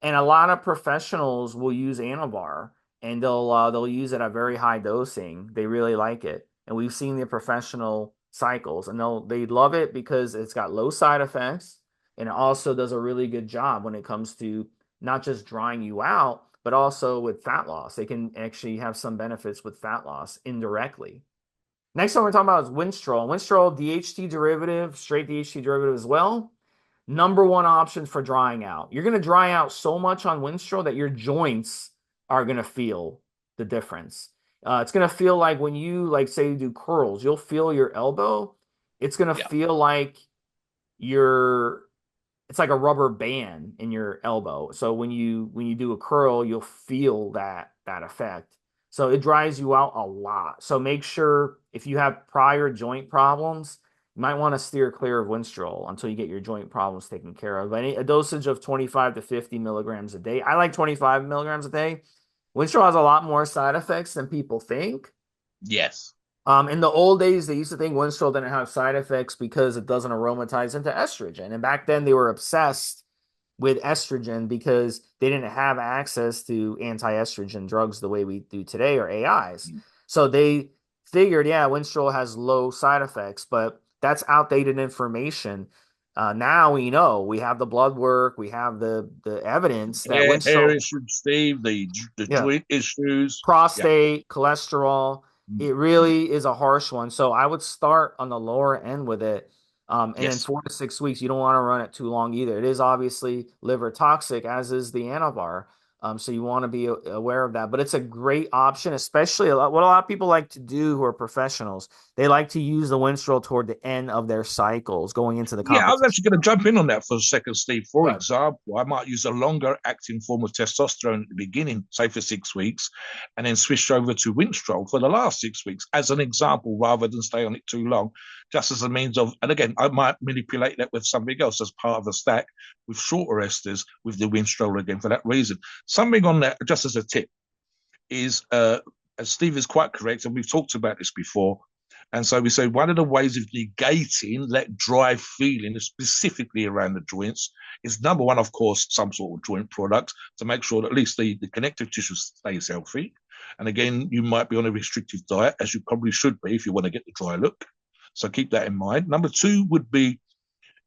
And a lot of professionals will use Anavar and they'll use it at very high dosing. They really like it. And we've seen the professional cycles, and they love it because it's got low side effects, and it also does a really good job when it comes to not just drying you out, but also with fat loss. They can actually have some benefits with fat loss indirectly. Next one we're talking about is Winstrol. Winstrol, DHT derivative, straight DHT derivative as well. Number one option for drying out. You're going to dry out so much on Winstrol that your joints are going to feel the difference. It's gonna feel like when you like say you do curls, you'll feel your elbow. It's gonna Yeah. feel like your it's like a rubber band in your elbow. So when you do a curl, you'll feel that effect. So it dries you out a lot. So make sure if you have prior joint problems, you might want to steer clear of Winstrol until you get your joint problems taken care of. A dosage of 25 to 50 milligrams a day. I like 25 milligrams a day. Winstrol has a lot more side effects than people think. Yes. In the old days, they used to think Winstrol didn't have side effects because it doesn't aromatize into estrogen. And back then, they were obsessed with estrogen because they didn't have access to anti-estrogen drugs the way we do today or AIs. So they figured, yeah, Winstrol has low side effects, but that's outdated information. Now we know we have the blood work, we have the evidence that Hair Winstrol, issues, Steve, the yeah, joint issues. Yeah. prostate, cholesterol. Mm, It mm. really is a harsh one. So I would start on the lower end with it. And in Yes. 4 to 6 weeks, you don't want to run it too long either. It is obviously liver toxic, as is the Anavar. So you want to be aware of that. But it's a great option, especially what a lot of people like to do who are professionals. They like to use the Winstrol toward the end of their cycles, going into the Yeah, I was competition. actually going to jump in on that for a second, Steve. For But example, I might use a longer acting form of testosterone at the beginning, say for 6 weeks, and then switch over to Winstrol for the last 6 weeks, as an example, rather than stay on it too long, just as a means of, and again, I might manipulate that with something else as part of a stack with shorter esters with the Winstrol again for that reason. Something on that, just as a tip, is as Steve is quite correct, and we've talked about this before. And so we say one of the ways of negating that dry feeling, specifically around the joints, is number one, of course, some sort of joint product to make sure that at least the connective tissue stays healthy. And again, you might be on a restrictive diet, as you probably should be if you want to get the dry look. So keep that in mind. Number two would be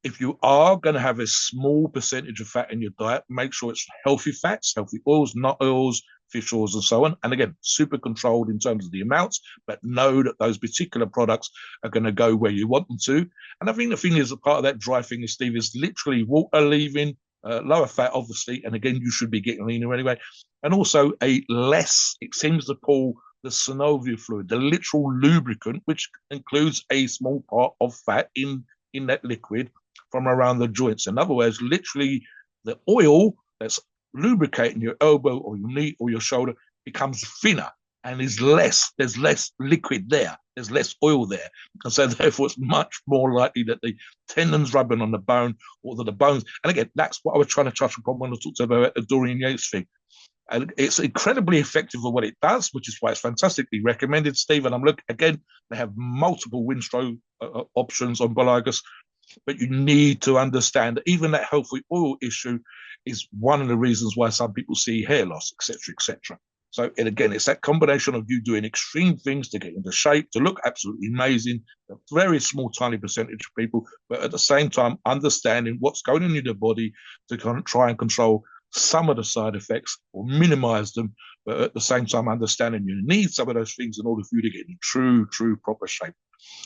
if you are going to have a small percentage of fat in your diet, make sure it's healthy fats, healthy oils, nut oils, fish oils, and so on. And again, super controlled in terms of the amounts, but know that those particular products are going to go where you want them to. And I think the thing is, a part of that dry thing, Steve, is literally water leaving, lower fat, obviously. And again, you should be getting leaner anyway. And also a less, it seems to pull the synovial fluid, the literal lubricant, which includes a small part of fat in that liquid from around the joints. In other words, literally the oil that's lubricating your elbow or your knee or your shoulder becomes thinner and is less, there's less liquid there, there's less oil there. And so therefore it's much more likely that the tendons rubbing on the bone or the bones. And again, that's what I was trying to touch upon when I talked about the Dorian Yates thing. And it's incredibly effective for what it does, which is why it's fantastically recommended, Steve. And I'm looking again, they have multiple Winstrol options on Beligas, but you need to understand that even that healthy oil issue is one of the reasons why some people see hair loss, etc., etc. So, and again, it's that combination of you doing extreme things to get into shape, to look absolutely amazing, a very small, tiny percentage of people, but at the same time, understanding what's going on in your body to kind of try and control some of the side effects or minimize them, but at the same time, understanding you need some of those things in order for you to get in true, proper shape.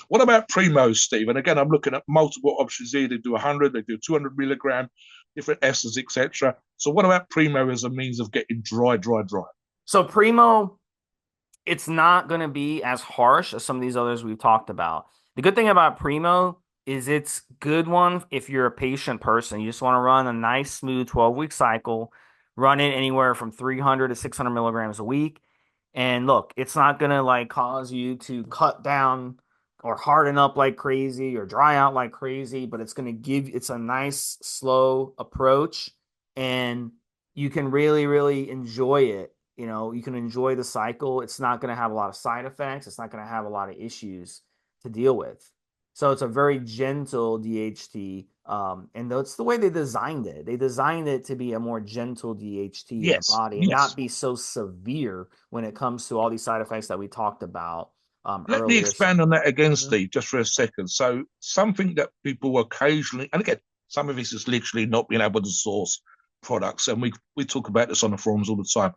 What about Primos, Steve? And again, I'm looking at multiple options here. They do 100, they do 200 milligram, different esters, etc. So what about Primo as a means of getting dry? so Primo, it's not going to be as harsh as some of these others we've talked about. The good thing about Primo is it's good one if you're a patient person. You just want to run a nice, smooth 12-week cycle, run it anywhere from 300 to 600 milligrams a week. And look, it's not going to like cause you to cut down or harden up like crazy or dry out like crazy, but it's going to it's a nice, slow approach and you can really, really enjoy it. You can enjoy the cycle. It's not going to have a lot of side effects. It's not going to have a lot of issues to deal with. So it's a very gentle DHT. And that's the way they designed it. They designed it to be a more gentle DHT in the Yes, body and not yes. be so severe when it comes to all these side effects that we talked about Let me earlier. expand on that again, Mhm. Steve, just for a second. So something that people occasionally, and again, some of this is literally not being able to source products, and we talk about this on the forums all the time.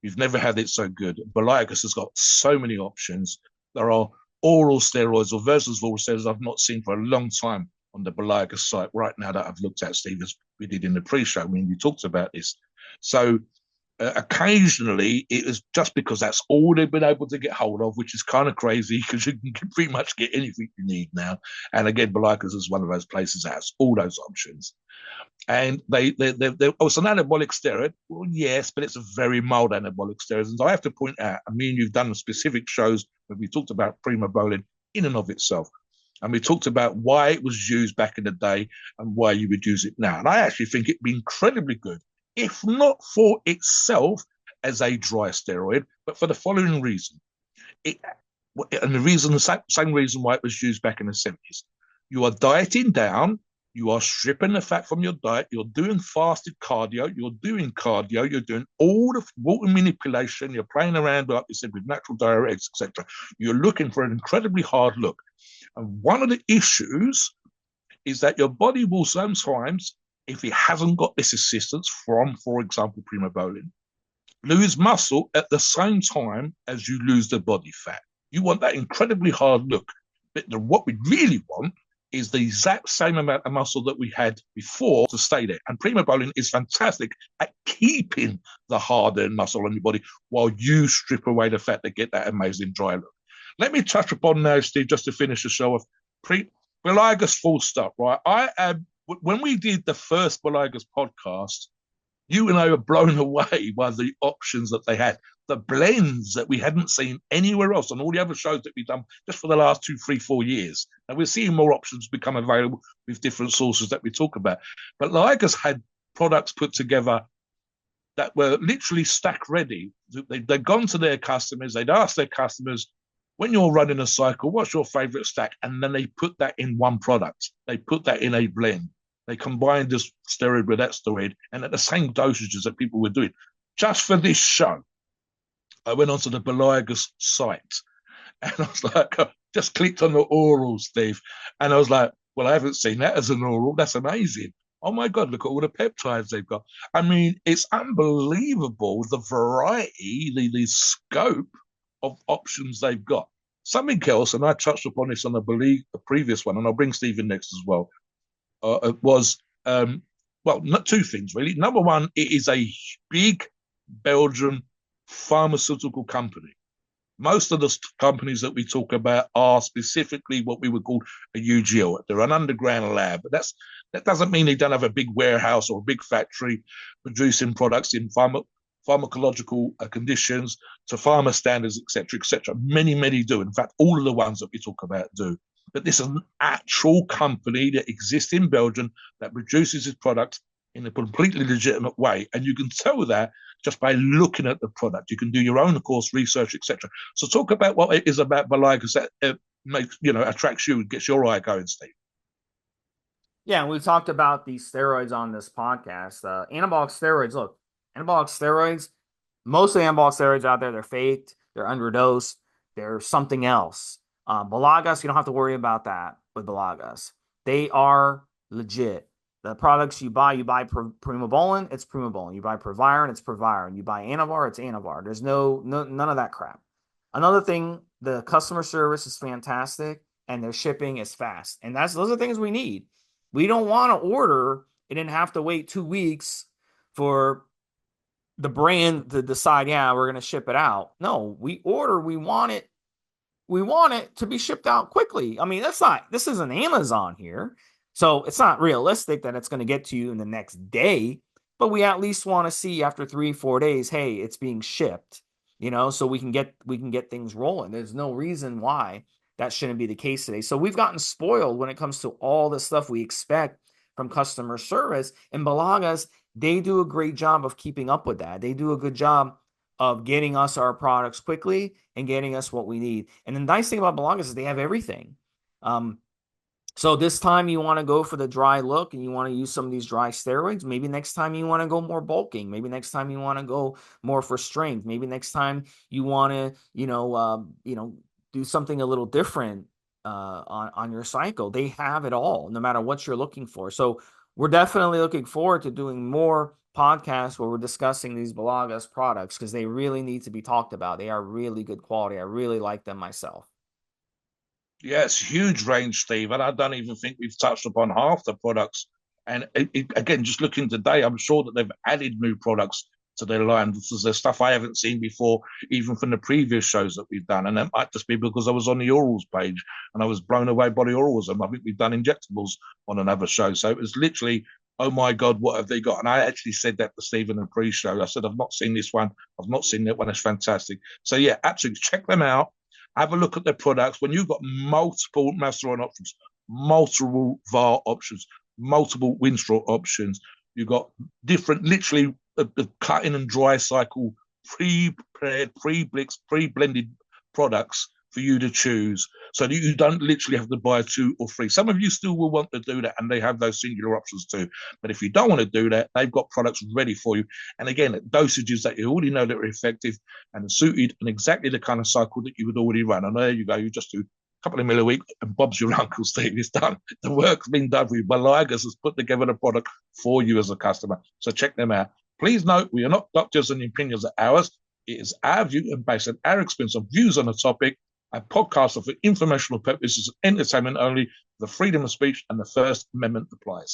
We've never had it so good. Beligas has got so many options. There are oral steroids or versions of oral steroids I've not seen for a long time on the Beligas site right now that I've looked at, Steve, as we did in the pre-show when you talked about this. So Occasionally, it was just because that's all they've been able to get hold of, which is kind of crazy because you can pretty much get anything you need now. And again, Beligas is one of those places that has all those options. And oh, it's an anabolic steroid. Well, yes, but it's a very mild anabolic steroid. And so I have to point out, I mean, you've done specific shows where we talked about primobolan in and of itself. And we talked about why it was used back in the day and why you would use it now. And I actually think it'd be incredibly good, if not for itself as a dry steroid, but for the following reason. It, and the reason, the same reason why it was used back in the 70s. You are dieting down, you are stripping the fat from your diet, you're doing fasted cardio, you're doing all the water manipulation, you're playing around, like you said, with natural diuretics, etc. You're looking for an incredibly hard look. And one of the issues is that your body will sometimes, if it hasn't got this assistance from, for example, primobolan, lose muscle at the same time as you lose the body fat. You want that incredibly hard look. But what we really want is the exact same amount of muscle that we had before to stay there. And primobolan is fantastic at keeping the hardened muscle on your body while you strip away the fat to get that amazing dry look. Let me touch upon now, Steve, just to finish the show off. Beligas full stop, right? When we did the first Beligas podcast, you and I were blown away by the options that they had, the blends that we hadn't seen anywhere else on all the other shows that we've done just for the last 2, 3, 4 years. And we're seeing more options become available with different sources that we talk about. But Ligas had products put together that were literally stack ready. They'd gone to their customers, they'd asked their customers, when you're running a cycle, what's your favorite stack? And then they put that in one product. They put that in a blend. They combined this steroid with that steroid and at the same dosages that people were doing. Just for this show, I went onto the Beligas site and I was like, just clicked on the oral, Steve. And I was like, well, I haven't seen that as an oral. That's amazing. Oh my God, look at all the peptides they've got. I mean, it's unbelievable the variety, the scope of options they've got. Something else, and I touched upon this on the previous one, and I'll bring Steve in next as well, was, well, not two things really. Number one, it is a big Belgian pharmaceutical company. Most of the companies that we talk about are specifically what we would call a UGL. They're an underground lab. But that doesn't mean they don't have a big warehouse or a big factory producing products in pharmacological conditions to pharma standards, etc., etc. Many, many do. In fact, all of the ones that we talk about do. But this is an actual company that exists in Belgium that produces its products in a completely legitimate way. And you can tell that just by looking at the product. You can do your own, of course, research, etc. So talk about what it is about Beligas that makes, attracts you and gets your eye going, Steve. Yeah, we talked about these steroids on this podcast. Anabolic steroids, look, anabolic steroids, most of the anabolic steroids out there, they're faked, they're underdosed, they're something else. Beligas, you don't have to worry about that with Beligas. They are legit. The products you buy primobolan, it's primobolan. You buy Proviron, it's Proviron. You buy Anavar, it's Anavar. There's none of that crap. Another thing, the customer service is fantastic and their shipping is fast. And those are things we need. We don't want to order and then have to wait 2 weeks for the brand to decide, yeah, we're going to ship it out. No, we order, we want it to be shipped out quickly. I mean, this isn't Amazon here. So it's not realistic that it's going to get to you in the next day, but we at least want to see after 3-4 days, hey, it's being shipped, so we can get things rolling. There's no reason why that shouldn't be the case today. So we've gotten spoiled when it comes to all the stuff we expect from customer service. And Beligas, they do a great job of keeping up with that. They do a good job of getting us our products quickly and getting us what we need. And the nice thing about Beligas is they have everything. So this time you want to go for the dry look and you want to use some of these dry steroids. Maybe next time you want to go more bulking. Maybe next time you want to go more for strength. Maybe next time you want to, do something a little different on your cycle. They have it all, no matter what you're looking for. So we're definitely looking forward to doing more podcasts where we're discussing these Beligas products because they really need to be talked about. They are really good quality. I really like them myself. Yeah, it's huge range, Steve, and I don't even think we've touched upon half the products. And again, just looking today, I'm sure that they've added new products to their line. This is the stuff I haven't seen before, even from the previous shows that we've done. And that might just be because I was on the orals page and I was blown away by the orals. And I think we've done injectables on another show. So it was literally, oh my God, what have they got? And I actually said that to Stephen in the pre-show. I said, I've not seen this one. I've not seen that one. It's fantastic. So yeah, absolutely check them out. Have a look at their products. When you've got multiple Masteron options, multiple VAR options, multiple Winstraw options, you've got different, literally the cutting and dry cycle, pre-prepared, pre-blixed, pre-blended products for you to choose, so that you don't literally have to buy 2 or 3. Some of you still will want to do that, and they have those singular options too. But if you don't want to do that, they've got products ready for you. And again, dosages that you already know that are effective and suited and exactly the kind of cycle that you would already run. And there you go, you just do a couple of mil a week, and Bob's your uncle, Steve. It's done. The work's been done for you. Beligas has put together the product for you as a customer. So check them out. Please note, we are not doctors and opinions are ours. It is our view and based on our experience and views on the topic. Our podcasts are for informational purposes, entertainment only. The freedom of speech and the First Amendment applies.